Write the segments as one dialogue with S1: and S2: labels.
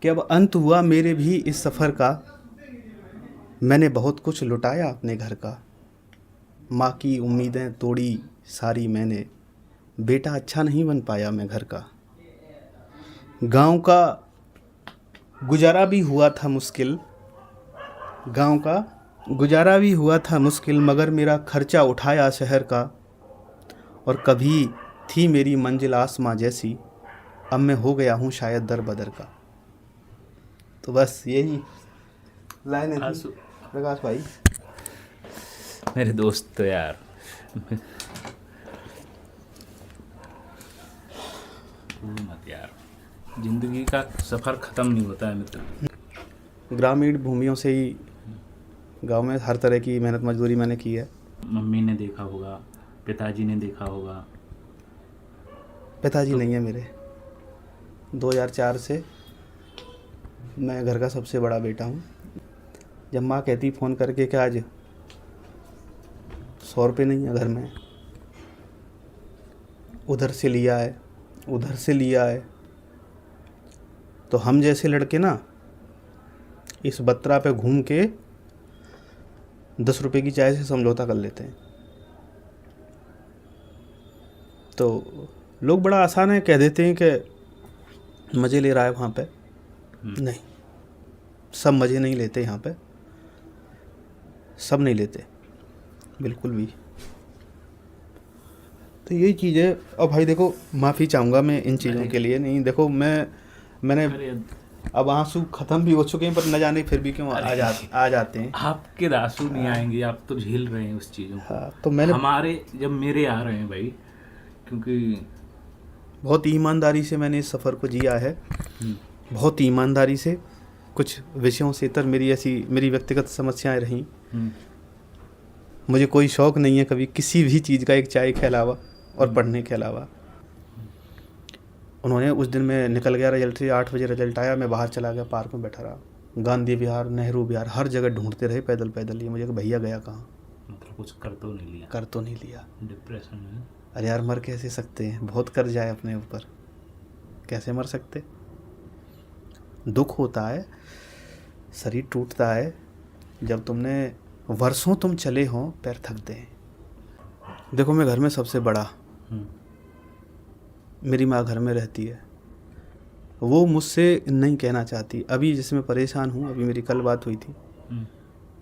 S1: कि अब अंत हुआ मेरे भी इस सफ़र का। मैंने बहुत कुछ लुटाया अपने घर का। माँ की उम्मीदें तोड़ी सारी मैंने, बेटा अच्छा नहीं बन पाया मैं घर का। गांव का गुजारा भी हुआ था मुश्किल, गांव का गुजारा भी हुआ था मुश्किल, मगर मेरा खर्चा उठाया शहर का। और कभी थी मेरी मंजिल आसमां जैसी, अब मैं हो गया हूँ शायद दर बदर का। तो बस यही लाइन थी
S2: आंसू
S1: प्रकाश भाई।
S2: मेरे दोस्त तो यार रो मत यार, जिंदगी का सफ़र ख़त्म नहीं होता है मित्र।
S1: ग्रामीण भूमियों से ही गांव में हर तरह की मेहनत मजदूरी मैंने की है।
S2: मम्मी ने देखा होगा, पिताजी ने देखा होगा।
S1: पिताजी
S2: तो
S1: नहीं है मेरे। 2004 से मैं घर का सबसे बड़ा बेटा हूँ। जब माँ कहती फ़ोन करके कि आज 100 रुपये नहीं है घर में, उधर से लिया है उधर से लिया है, तो हम जैसे लड़के ना इस बत्रा पे घूम के 10 रुपये की चाय से समझौता कर लेते हैं। तो लोग बड़ा आसान है कह देते हैं कि मज़े ले रहा है वहाँ पे। नहीं, सब मज़े नहीं लेते यहाँ पे, सब नहीं लेते बिल्कुल भी। तो यही चीज़ है। और भाई देखो, माफ़ी चाहूँगा मैं इन चीज़ों के लिए। नहीं देखो, मैंने अब आंसू ख़त्म भी हो चुके हैं, पर न जाने फिर भी क्यों आ जाते हैं।
S2: आपके आंसू नहीं आएंगे, आप तो झेल रहे हैं उस चीज़ों को।
S1: हाँ, तो मैंने
S2: हमारे जब मेरे आ रहे हैं भाई, क्योंकि
S1: बहुत ईमानदारी से मैंने इस सफ़र को जिया है, बहुत ईमानदारी से। कुछ विषयों से इतर मेरी व्यक्तिगत समस्याएं रहीं। मुझे कोई शौक़ नहीं है कभी किसी भी चीज़ का, एक चाय के अलावा और पढ़ने के अलावा। उन्होंने उस दिन मैं निकल गया, रिजल्ट से 8 बजे रिजल्ट आया, मैं बाहर चला गया, पार्क में बैठा रहा। गांधी विहार, नेहरू विहार, हर जगह ढूंढते रहे पैदल पैदल। ये मुझे कि भैया गया कहाँ।
S2: मतलब कुछ कर तो नहीं लिया,
S1: कर तो नहीं लिया।
S2: डिप्रेशन में।
S1: अरे यार, मर कैसे सकते हैं, बहुत कर्ज आए अपने ऊपर, कैसे मर सकते। दुख होता है, शरीर टूटता है, जब वर्षों तुम चले हो, पैर थकते हैं। देखो, मैं घर में सबसे बड़ा, मेरी माँ घर में रहती है। वो मुझसे नहीं कहना चाहती अभी, जैसे मैं परेशान हूँ, अभी मेरी कल बात हुई थी,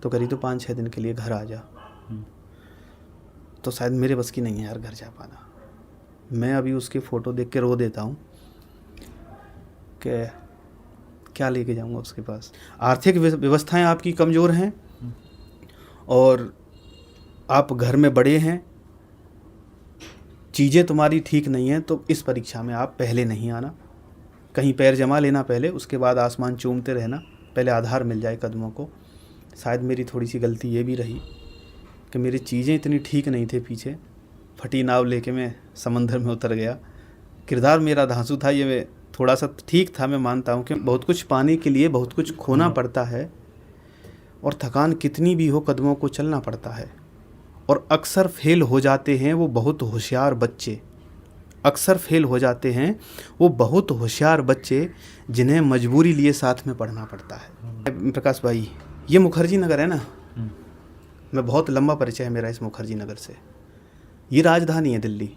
S1: तो करी तो 5-6 दिन के लिए घर आ जा। तो शायद मेरे बस की नहीं है यार घर जा पाना। मैं अभी उसकी फ़ोटो देख के रो देता हूँ कि क्या लेके जाऊँगा उसके पास। आर्थिक व्यवस्थाएं आपकी कमज़ोर हैं और आप घर में बड़े हैं, चीज़ें तुम्हारी ठीक नहीं हैं, तो इस परीक्षा में आप पहले नहीं आना। कहीं पैर जमा लेना पहले, उसके बाद आसमान चूमते रहना, पहले आधार मिल जाए कदमों को। शायद मेरी थोड़ी सी गलती ये भी रही कि मेरी चीज़ें इतनी ठीक नहीं थे। पीछे फटी नाव लेके मैं समंदर में उतर गया। किरदार मेरा धांसू था, ये मैं थोड़ा सा ठीक था, मैं मानता हूँ कि बहुत कुछ पाने के लिए बहुत कुछ खोना पड़ता है, और थकान कितनी भी हो कदमों को चलना पड़ता है। और अक्सर फेल हो जाते हैं वो बहुत होशियार बच्चे, अक्सर फेल हो जाते हैं वो बहुत होशियार बच्चे, जिन्हें मजबूरी लिए साथ में पढ़ना पड़ता है। प्रकाश भाई, ये मुखर्जी नगर है ना, मैं बहुत लंबा परिचय है मेरा इस मुखर्जी नगर से। ये राजधानी है दिल्ली,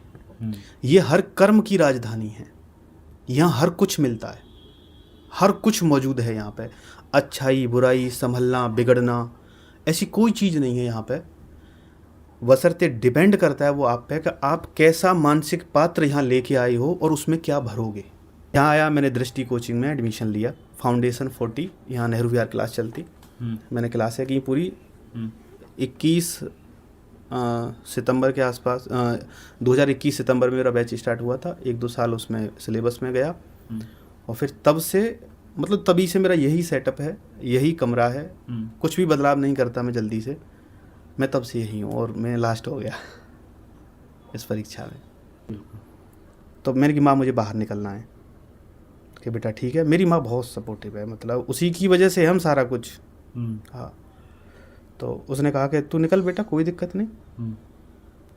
S1: ये हर कर्म की राजधानी है। यहाँ हर कुछ मिलता है, हर कुछ मौजूद है यहाँ पे। अच्छाई बुराई, संभलना बिगड़ना, ऐसी कोई चीज़ नहीं है यहाँ पे। बशर्ते डिपेंड करता है वो आप पे कि आप कैसा मानसिक पात्र यहाँ लेके आए हो और उसमें क्या भरोगे। यहाँ आया, मैंने दृष्टि कोचिंग में एडमिशन लिया, फाउंडेशन 40, यहाँ नेहरू विहार क्लास चलती। मैंने क्लासें की पूरी। 21 सितंबर के आसपास, 2021 सितंबर में मेरा बैच स्टार्ट हुआ था। 1-2 साल उसमें सिलेबस में गया, और फिर तब से, मतलब तभी से मेरा यही सेटअप है, यही कमरा है, कुछ भी बदलाव नहीं करता मैं जल्दी से। मैं तब से यही हूँ, और मैं लास्ट हो गया इस परीक्षा में। तो मेरी माँ, मुझे बाहर निकलना है कि बेटा ठीक है। मेरी माँ बहुत सपोर्टिव है, मतलब उसी की वजह से हम सारा कुछ। हाँ, तो उसने कहा कि तू निकल बेटा, कोई दिक्कत नहीं।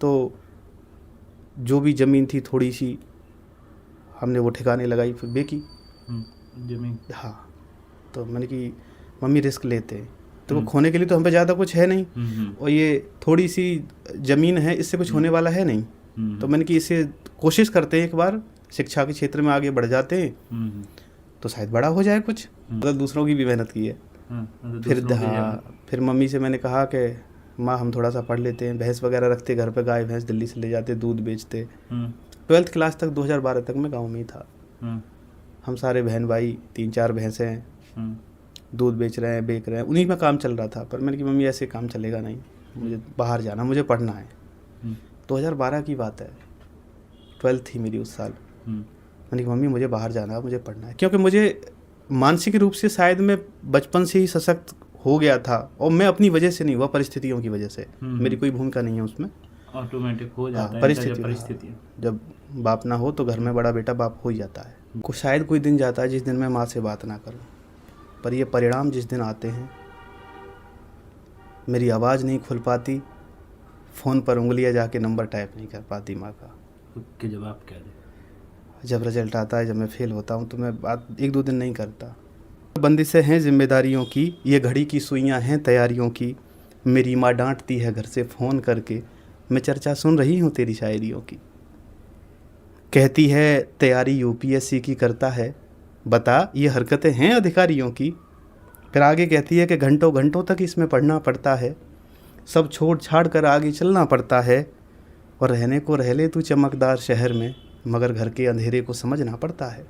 S1: तो जो भी ज़मीन थी थोड़ी सी, हमने वो ठिकाने लगाई, फिर बेची
S2: जमीन।
S1: हाँ, तो मैंने कि मम्मी रिस्क लेते हैं, तो वो खोने के लिए तो हम पे ज़्यादा कुछ है नहीं, और ये थोड़ी सी ज़मीन है, इससे कुछ होने वाला है नहीं। तो मैंने कि इसे कोशिश करते हैं, एक बार शिक्षा के क्षेत्र में आगे बढ़ जाते हैं तो शायद बड़ा हो जाए कुछ। मतलब दूसरों की भी मेहनत की है। फिर मम्मी से मैंने कहा कि माँ हम थोड़ा सा पढ़ लेते हैं, भैंस वगैरह रखते घर पे, गाय भैंस दिल्ली से ले जाते, दूध बेचते। 12th क्लास तक 2012 तक मैं गाँव में ही था। हम सारे बहन भाई 3-4 भैंसें हैं, दूध बेच रहे हैं, बेच रहे हैं, उन्हीं में काम चल रहा था। पर मैंने कि मम्मी ऐसे काम चलेगा नहीं, मुझे बाहर जाना, मुझे पढ़ना है। 2012 की बात है, 12th थी मेरी उस साल। मैंने कि मम्मी मुझे बाहर जाना है, मुझे पढ़ना है, क्योंकि मुझे मानसिक रूप से शायद मैं बचपन से ही सशक्त हो गया था, और मैं अपनी वजह से नहीं हुआ, परिस्थितियों की वजह से। मेरी कोई भूमिका नहीं है उसमें,
S2: ऑटोमेटिक हो जाता है। परिस्थिति
S1: जब बाप ना हो तो घर में बड़ा बेटा बाप हो ही जाता है। को शायद कोई दिन जाता है जिस दिन मैं माँ से बात ना करूं, पर ये परिणाम जिस दिन आते हैं, मेरी आवाज़ नहीं खुल पाती, फ़ोन पर उंगलियां जाके नंबर टाइप नहीं कर पाती माँ का।
S2: के जवाब क्या दे?
S1: जब रिजल्ट आता है, जब मैं फेल होता हूँ, तो मैं बात 1-2 दिन नहीं करता। बंदिशें हैं जिम्मेदारियों की, ये घड़ी की सुइयाँ हैं तैयारियों की, मेरी माँ डांटती है घर से फ़ोन करके, मैं चर्चा सुन रही हूँ तेरी शायरियों की। कहती है तैयारी यूपीएससी की करता है, बता ये हरकतें हैं अधिकारियों की। फिर आगे कहती है कि घंटों घंटों तक इसमें पढ़ना पड़ता है, सब छोड़ छाड़ कर आगे चलना पड़ता है, और रहने को रह ले तू चमकदार शहर में, मगर घर के अंधेरे को समझना पड़ता है।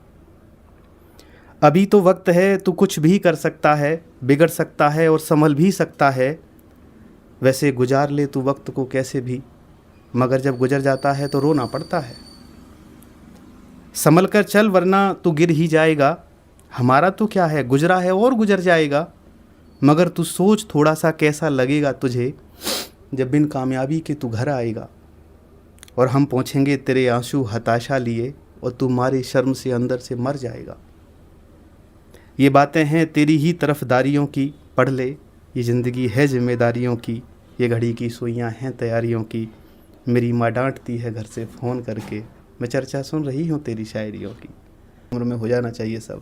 S1: अभी तो वक्त है, तू कुछ भी कर सकता है, बिगड़ सकता है और संभल भी सकता है, वैसे गुजार ले तू वक्त को कैसे भी, मगर जब गुजर जाता है तो रोना पड़ता है। संभल कर चल वरना तू गिर ही जाएगा, हमारा तो क्या है, गुजरा है और गुजर जाएगा, मगर तू सोच थोड़ा सा कैसा लगेगा तुझे, जब बिन कामयाबी के तू घर आएगा, और हम पहुँचेंगे तेरे आंसू हताशा लिए, और तू मारे शर्म से अंदर से मर जाएगा। ये बातें हैं तेरी ही तरफदारियों की, पढ़ ले ये ज़िंदगी है जिम्मेदारियों की, ये घड़ी की सुइयाँ हैं तैयारियों की, मेरी माँ डांटती है घर से फ़ोन करके, मैं चर्चा सुन रही हूँ तेरी शायरियों की। उम्र में हो जाना चाहिए सब।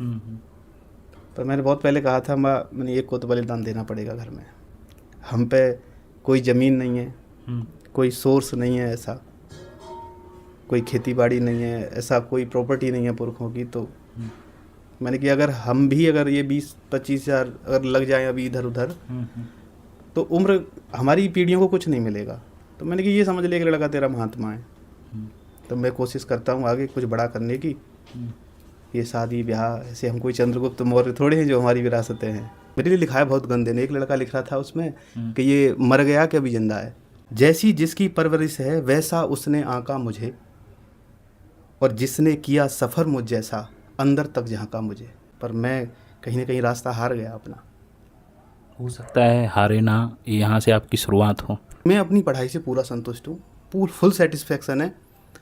S1: पर मैंने बहुत पहले कहा था माँ, मैंने एक को तो बलिदान देना पड़ेगा घर में। हम पे कोई ज़मीन नहीं है, कोई सोर्स नहीं है ऐसा, कोई खेती बाड़ी नहीं है ऐसा, कोई प्रॉपर्टी नहीं है पुरखों की। तो मैंने कि अगर हम भी अगर ये 20-25 हज़ार अगर लग जाएं अभी इधर उधर, तो उम्र हमारी पीढ़ियों को कुछ नहीं मिलेगा। तो मैंने कि ये समझ लिया कि लड़का तेरा महात्मा है। तो मैं कोशिश करता हूँ आगे कुछ बड़ा करने की। ये शादी ब्याह ऐसे, हम कोई चंद्रगुप्त मौर्य थोड़े हैं जो हमारी विरासतें हैं। मेरे लिए लिखा है बहुत गंदे ने, एक लड़का लिख रहा था उसमें कि ये मर गया कि अभी जिंदा है, जैसी जिसकी परवरिश है वैसा उसने आंका मुझे, और जिसने किया सफ़र मुझ जैसा अंदर तक झांका मुझे। पर मैं कहीं ना कहीं रास्ता हार गया अपना।
S2: हो सकता है हारे ना, यहाँ से आपकी शुरुआत हो।
S1: मैं अपनी पढ़ाई से पूरा संतुष्ट हूँ, फुल सेटिस्फेक्शन है।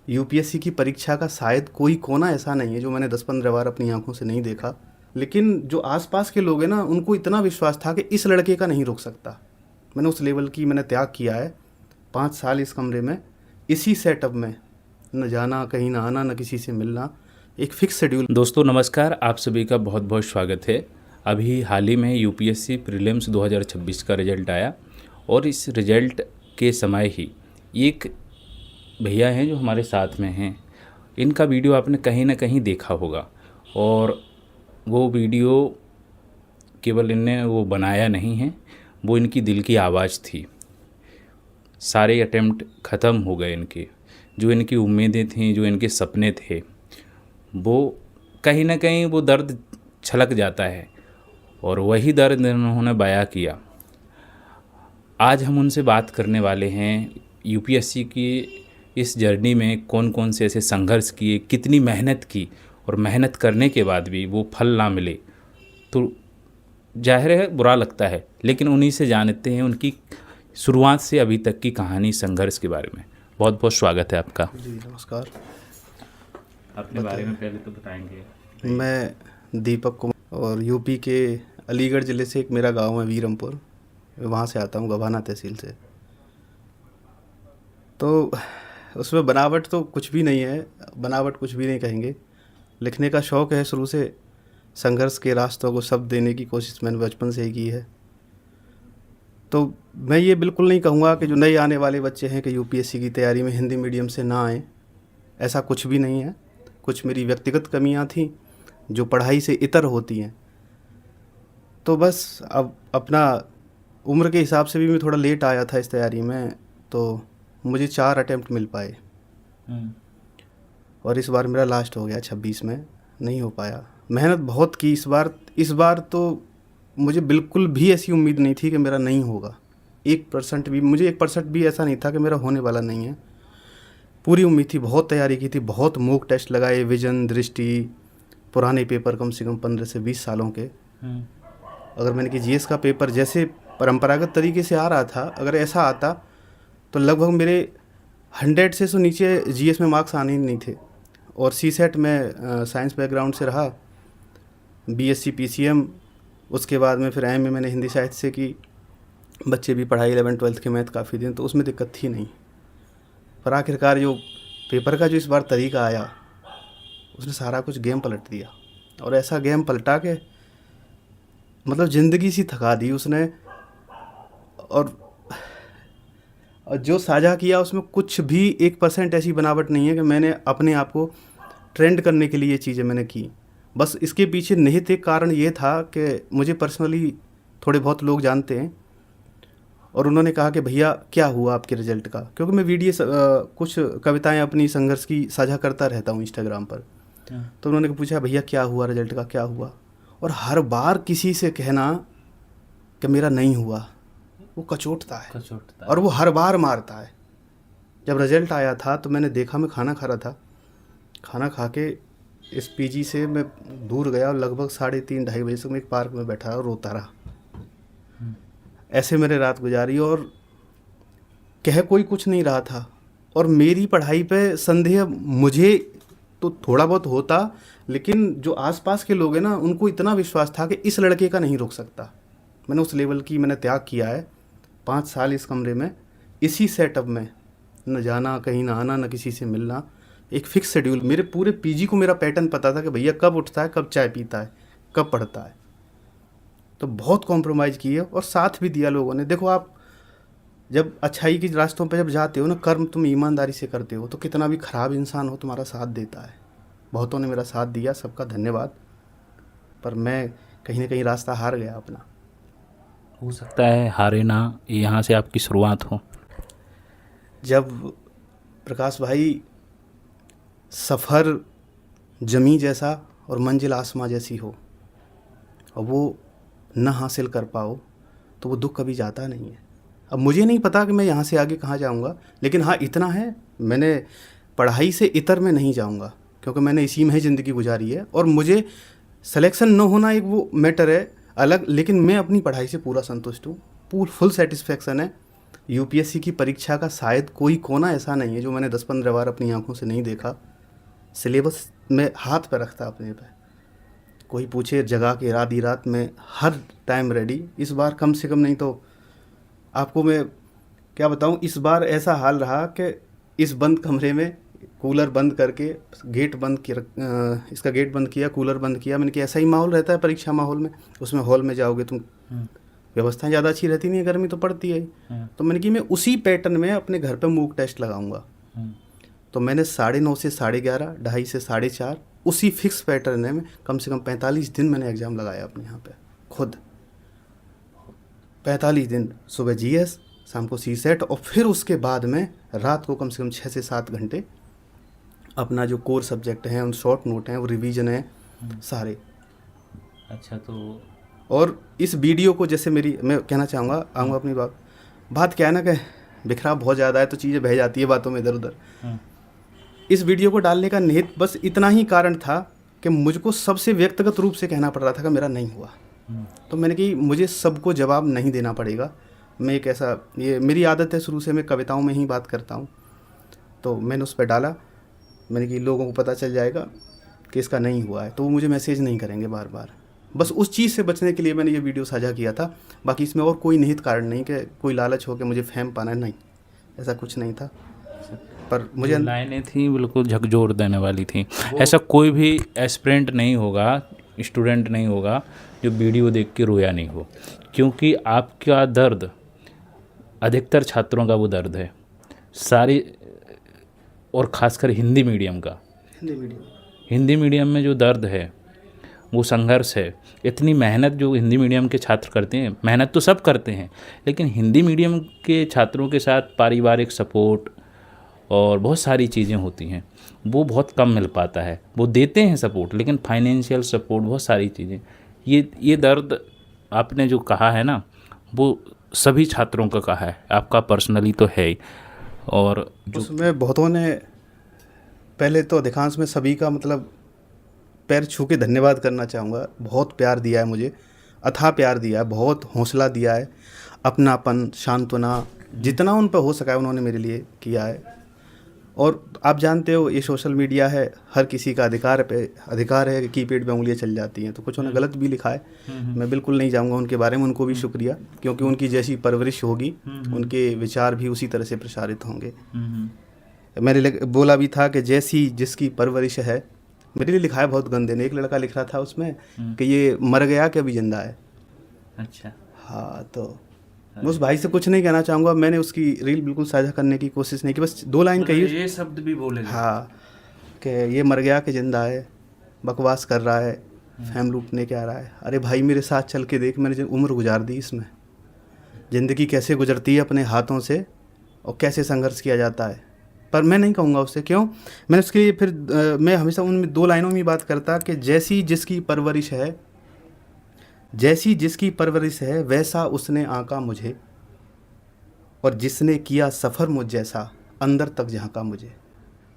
S1: यूपीएससी की परीक्षा का शायद कोई कोना ऐसा नहीं है जो मैंने 10-15 बार अपनी आंखों से नहीं देखा, लेकिन जो आसपास के लोग हैं ना, उनको इतना विश्वास था कि इस लड़के का नहीं रुक सकता। मैंने उस लेवल की मैंने त्याग किया है। 5 साल इस कमरे में, इसी सेटअप में, न जाना कहीं, ना आना, न किसी से मिलना, एक फिक्स शेड्यूल।
S2: दोस्तों नमस्कार, आप सभी का बहुत बहुत स्वागत है। अभी हाल ही में यूपीएससी प्रीलिम्स 2026 का रिजल्ट आया, और इस रिजल्ट के समय ही एक भैया हैं जो हमारे साथ में हैं, इनका वीडियो आपने कहीं ना कहीं देखा होगा, और वो वीडियो केवल इनने वो बनाया नहीं है, वो इनकी दिल की आवाज़ थी। सारे अटेम्प्ट ख़त्म हो गए इनके, जो इनकी उम्मीदें थीं, जो इनके सपने थे, वो कहीं ना कहीं वो दर्द छलक जाता है, और वही दर्द इन्होंने बयां किया। आज हम उनसे बात करने वाले हैं यूपीएससी की इस जर्नी में कौन कौन से ऐसे संघर्ष किए, कितनी मेहनत की, और मेहनत करने के बाद भी वो फल ना मिले तो जाहिर है बुरा लगता है। लेकिन उन्हीं से जानते हैं उनकी शुरुआत से अभी तक की कहानी, संघर्ष के बारे में। बहुत बहुत स्वागत है आपका।
S1: जी नमस्कार।
S2: अपने बारे में पहले तो बताएंगे।
S1: मैं दीपक कुमार, और यूपी के अलीगढ़ ज़िले से एक मेरा गांव है वीरमपुर, वहाँ से आता हूँ, गभाना तहसील से। तो उसमें बनावट तो कुछ भी नहीं है, बनावट कुछ भी नहीं कहेंगे। लिखने का शौक़ है शुरू से, संघर्ष के रास्तों को शब्द देने की कोशिश मैंने बचपन से ही की है। तो मैं ये बिल्कुल नहीं कहूँगा कि जो नए आने वाले बच्चे हैं कि यूपीएससी की तैयारी में हिंदी मीडियम से ना आएँ, ऐसा कुछ भी नहीं है। कुछ मेरी व्यक्तिगत कमियां थी जो पढ़ाई से इतर होती हैं। तो बस अब अपना उम्र के हिसाब से भी मैं थोड़ा लेट आया था इस तैयारी में, तो मुझे 4 अटेम्प्ट मिल पाए और इस बार मेरा लास्ट हो गया 26 में, नहीं हो पाया। मेहनत बहुत की इस बार तो मुझे बिल्कुल भी ऐसी उम्मीद नहीं थी कि मेरा नहीं होगा। 1% भी, मुझे 1% भी ऐसा नहीं था कि मेरा होने वाला नहीं है। पूरी उम्मीद थी, बहुत तैयारी की थी, बहुत मॉक टेस्ट लगाए, विजन, दृष्टि, पुराने पेपर कम से कम 15 से 20 सालों के। अगर मैंने कि जीएस का पेपर जैसे परंपरागत तरीके से आ रहा था, अगर ऐसा आता तो लगभग मेरे 100 से नीचे जीएस में मार्क्स आने ही नहीं थे। और सीसेट में साइंस बैकग्राउंड से रहा, बीएससी पीसीएम, उसके बाद में फिर एमए मैंने हिंदी साहित्य से की। बच्चे भी पढ़ाई 11-12 के मैथ काफ़ी दिन, तो उसमें दिक्कत थी नहीं। पर आखिरकार जो पेपर का जो इस बार तरीका आया, उसने सारा कुछ गेम पलट दिया। और ऐसा गेम पलटा के मतलब ज़िंदगी सी थका दी उसने। और जो साझा किया उसमें कुछ भी 1% ऐसी बनावट नहीं है कि मैंने अपने आप को ट्रेंड करने के लिए ये चीज़ें मैंने की। बस इसके पीछे निहित एक कारण ये था कि मुझे पर्सनली थोड़े बहुत लोग जानते हैं और उन्होंने कहा कि भैया क्या हुआ आपके रिज़ल्ट का, क्योंकि मैं कुछ कविताएं अपनी संघर्ष की साझा करता रहता हूँ इंस्टाग्राम पर। तो उन्होंने पूछा भैया क्या हुआ, रिज़ल्ट का क्या हुआ। और हर बार किसी से कहना कि मेरा नहीं हुआ, वो कचोटता है और वो हर बार मारता है। जब रिज़ल्ट आया था तो मैंने देखा, मैं खाना खा रहा था, खाना खा के इस पीजी से मैं दूर गया और लगभग 3:30-2:30 बजे तक मैं एक पार्क में बैठा और रोता रहा। ऐसे मैंने रात गुजारी और कह कोई कुछ नहीं रहा था। और मेरी पढ़ाई पे संदेह मुझे तो थोड़ा बहुत होता, लेकिन जो आसपास के लोग हैं ना, उनको इतना विश्वास था कि इस लड़के का नहीं रोक सकता। मैंने उस लेवल की मैंने त्याग किया है। 5 साल इस कमरे में, इसी सेटअप में, न जाना कहीं, ना आना, न किसी से मिलना, एक फिक्स शेड्यूल। मेरे पूरे पीजी को मेरा पैटर्न पता था कि भैया कब उठता है, कब चाय पीता है, कब पढ़ता है। तो बहुत कॉम्प्रोमाइज़ किए और साथ भी दिया लोगों ने। देखो, आप जब अच्छाई के रास्तों पर जब जाते हो ना, कर्म तुम ईमानदारी से करते हो, तो कितना भी ख़राब इंसान हो तुम्हारा साथ देता है। बहुतों ने मेरा साथ दिया, सबका धन्यवाद। पर मैं कहीं ना कहीं रास्ता हार गया अपना।
S2: हो सकता है हारे ना, यहाँ से आपकी शुरुआत हो।
S1: जब प्रकाश भाई सफ़र जमी जैसा और मंजिल आसमां जैसी हो और वो न हासिल कर पाओ, तो वो दुख कभी जाता नहीं है। अब मुझे नहीं पता कि मैं यहाँ से आगे कहाँ जाऊँगा, लेकिन हाँ इतना है, मैंने पढ़ाई से इतर में नहीं जाऊँगा, क्योंकि मैंने इसी में ही ज़िंदगी गुजारी है। और मुझे सिलेक्शन न होना एक वो मैटर है अलग, लेकिन मैं अपनी पढ़ाई से पूरा संतुष्ट हूँ, फुल सेटिस्फेक्शन है। यूपीएससी की परीक्षा का शायद कोई कोना ऐसा नहीं है जो मैंने 10-15 बार अपनी आंखों से नहीं देखा। सिलेबस में हाथ पे रखता अपने पे, कोई पूछे जगा के आधी रात में, हर टाइम रेडी। इस बार कम से कम नहीं तो आपको मैं क्या बताऊं, इस बार ऐसा हाल रहा कि इस बंद कमरे में कूलर बंद करके गेट बंद किया, इसका गेट बंद किया, कूलर बंद किया। मैंने कि ऐसा ही माहौल रहता है परीक्षा माहौल में। उसमें हॉल में जाओगे तुम, व्यवस्थाएं ज़्यादा अच्छी रहती नहीं है, गर्मी तो पड़ती है। तो मैंने कि मैं उसी पैटर्न में अपने घर पे मूक टेस्ट लगाऊंगा। तो मैंने 9:30 से 11:30, 2:30 से 4:30, उसी फिक्स पैटर्न में कम से कम 45 दिन मैंने एग्ज़ाम लगाया अपने यहाँ पे खुद। 45 दिन, सुबह जीएस, शाम को सीसेट, और फिर उसके बाद में रात को कम से कम 6 से 7 घंटे अपना जो कोर सब्जेक्ट हैं, उन शॉर्ट नोट हैं, वो रिवीजन है सारे।
S2: अच्छा, तो
S1: और इस वीडियो को जैसे मैं कहना चाहूँगा, आऊँगा अपनी बात क्या है ना कि बिखराव बहुत ज़्यादा है तो चीज़ें बह जाती है बातों में इधर उधर। इस वीडियो को डालने का निहित बस इतना ही कारण था कि मुझको सबसे व्यक्तिगत रूप से कहना पड़ रहा था कि मेरा नहीं हुआ। तो मैंने कि मुझे सबको जवाब नहीं देना पड़ेगा। मैं एक ऐसा, ये मेरी आदत है शुरू से, मैं कविताओं में ही बात करता हूँ। तो मैंने उस पर डाला, मैंने कि लोगों को पता चल जाएगा कि इसका नहीं हुआ है, तो वो मुझे मैसेज नहीं करेंगे बार बार। बस उस चीज़ से बचने के लिए मैंने ये वीडियो साझा किया था। बाकी इसमें और कोई निहित कारण नहीं कि कोई लालच हो कि मुझे फेम पाना है, नहीं, ऐसा कुछ नहीं था। पर मुझे
S2: लाइनें थी बिल्कुल झकझोर देने वाली थी। ऐसा कोई भी एस्पिरेंट नहीं होगा स्टूडेंट नहीं होगा जो वीडियो देख के रोया नहीं हो, क्योंकि आपका दर्द अधिकतर छात्रों का वो दर्द है सारी, और ख़ासकर हिंदी मीडियम का। हिंदी मीडियम में जो दर्द है, वो संघर्ष है, इतनी मेहनत जो हिंदी मीडियम के छात्र करते हैं, मेहनत तो सब करते हैं, लेकिन हिंदी मीडियम के छात्रों के साथ पारिवारिक सपोर्ट और बहुत सारी चीज़ें होती हैं, वो बहुत कम मिल पाता है। वो देते हैं सपोर्ट, लेकिन फाइनेंशियल सपोर्ट, बहुत सारी चीज़ें, ये दर्द आपने जो कहा है ना, वो सभी छात्रों का कहा है, आपका पर्सनली तो है ही। और
S1: उसमें बहुतों ने, पहले तो अधिकांश में सभी का मतलब पैर छू के धन्यवाद करना चाहूँगा। बहुत प्यार दिया है मुझे, अथाह प्यार दिया है, बहुत हौसला दिया है, अपनापन, सांत्वना, जितना उन पर हो सका है उन्होंने मेरे लिए किया है। और आप जानते हो ये सोशल मीडिया है, हर किसी का अधिकार है कि कीपैड पे उंगलियां चल जाती हैं, तो कुछ उन्होंने गलत भी लिखा है। मैं बिल्कुल नहीं जाऊंगा उनके बारे में, उनको भी शुक्रिया, क्योंकि उनकी जैसी परवरिश होगी उनके विचार भी उसी तरह से प्रसारित होंगे। मैंने बोला भी था कि जैसी जिसकी परवरिश है, मेरे लिए लिखा है बहुत गंदे ने, एक लड़का लिख रहा था उसमें कि ये मर गया कि अभी जिंदा है।
S2: अच्छा,
S1: हाँ, तो मैं उस भाई से कुछ नहीं कहना चाहूँगा। मैंने उसकी रील बिल्कुल साझा करने की कोशिश नहीं की, बस 2 लाइन कही,
S2: ये शब्द भी बोले।
S1: हाँ, कि ये मर गया कि जिंदा है, बकवास कर रहा है, फैम लूटने क्या रहा है। अरे भाई मेरे साथ चल के देख, मैंने उम्र गुजार दी इसमें, ज़िंदगी कैसे गुजरती है अपने हाथों से और कैसे संघर्ष किया जाता है। पर मैं नहीं कहूँगा उससे, क्यों, मैंने उसके लिए फिर मैं हमेशा उनमें 2 लाइनों में बात करता कि जैसी जिसकी परवरिश है, जैसी जिसकी परवरिश है वैसा उसने आंका मुझे, और जिसने किया सफ़र मुझ जैसा अंदर तक झांका मुझे।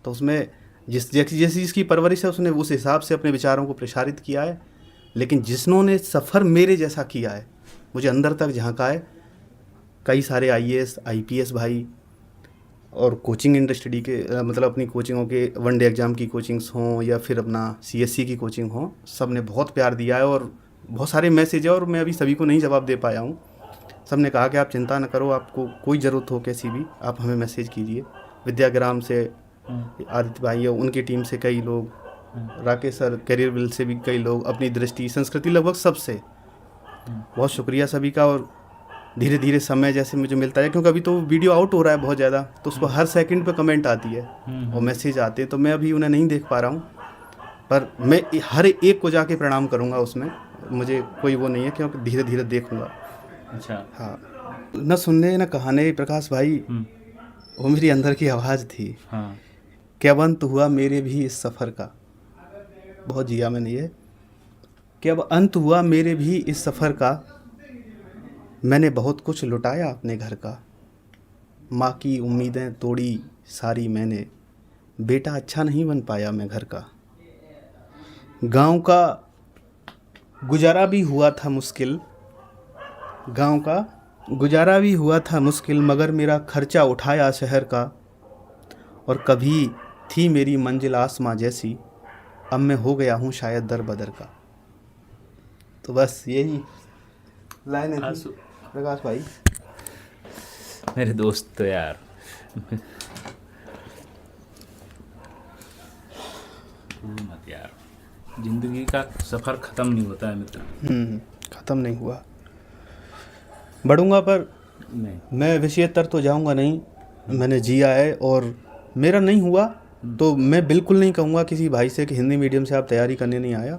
S1: तो उसमें जैसी जिसकी परवरिश है उसने उस हिसाब से अपने विचारों को प्रसारित किया है, लेकिन जिन्होंने सफ़र मेरे जैसा किया है, मुझे अंदर तक झांका है, कई सारे IAS IPS भाई और कोचिंग इंडस्ट्री के मतलब अपनी कोचिंगों के वनडे एग्ज़ाम की कोचिंग्स हों या फिर अपना CSC की कोचिंग हो, सब ने बहुत प्यार दिया है और बहुत सारे मैसेज है, और मैं अभी सभी को नहीं जवाब दे पाया हूँ। सब ने कहा कि आप चिंता न करो, आपको कोई ज़रूरत हो कैसी भी आप हमें मैसेज कीजिए। विद्याग्राम से आदित्य भाई, उनकी टीम से कई लोग, राकेश सर करियर बिल से भी कई लोग, अपनी दृष्टि संस्कृति, लगभग सबसे बहुत शुक्रिया सभी का। और धीरे धीरे समय जैसे मुझे मिलता है, क्योंकि अभी तो वीडियो आउट हो रहा है बहुत ज़्यादा, तो उस पर हर सेकंड पे कमेंट आती है और मैसेज आते हैं, तो मैं अभी उन्हें नहीं देख पा रहा हूँ, पर मैं हर एक को जाके प्रणाम करूँगा। उसमें मुझे कोई वो नहीं है, क्योंकि धीरे धीरे देखूँगा।
S2: अच्छा,
S1: हाँ, न सुनने न कहाने प्रकाश भाई, वो मेरी अंदर की आवाज़ थी।
S2: हाँ,
S1: क्या अंत हुआ मेरे भी इस सफ़र का, बहुत जिया मैंने ये, कि अब अंत हुआ मेरे भी इस सफ़र का, मैंने बहुत कुछ लुटाया अपने घर का, माँ की उम्मीदें तोड़ी सारी मैंने, बेटा अच्छा नहीं बन पाया मैं घर का, गांव का गुजारा भी हुआ था मुश्किल, गांव का गुजारा भी हुआ था मुश्किल, मगर मेरा खर्चा उठाया शहर का, और कभी थी मेरी मंजिल आसमां जैसी, अब मैं हो गया हूँ शायद दर बदर का। तो बस यही लाइन है प्रकाश भाई।
S2: मेरे दोस्त तो यार मत यार, जिंदगी का सफ़र ख़त्म नहीं होता है मित्र।
S1: ख़त्म नहीं हुआ, बढ़ूंगा पर
S2: नहीं,
S1: मैं विषयतर तो जाऊंगा नहीं। मैंने जिया है और मेरा नहीं हुआ तो मैं बिल्कुल नहीं कहूँगा किसी भाई से कि हिंदी मीडियम से आप तैयारी करने नहीं आया,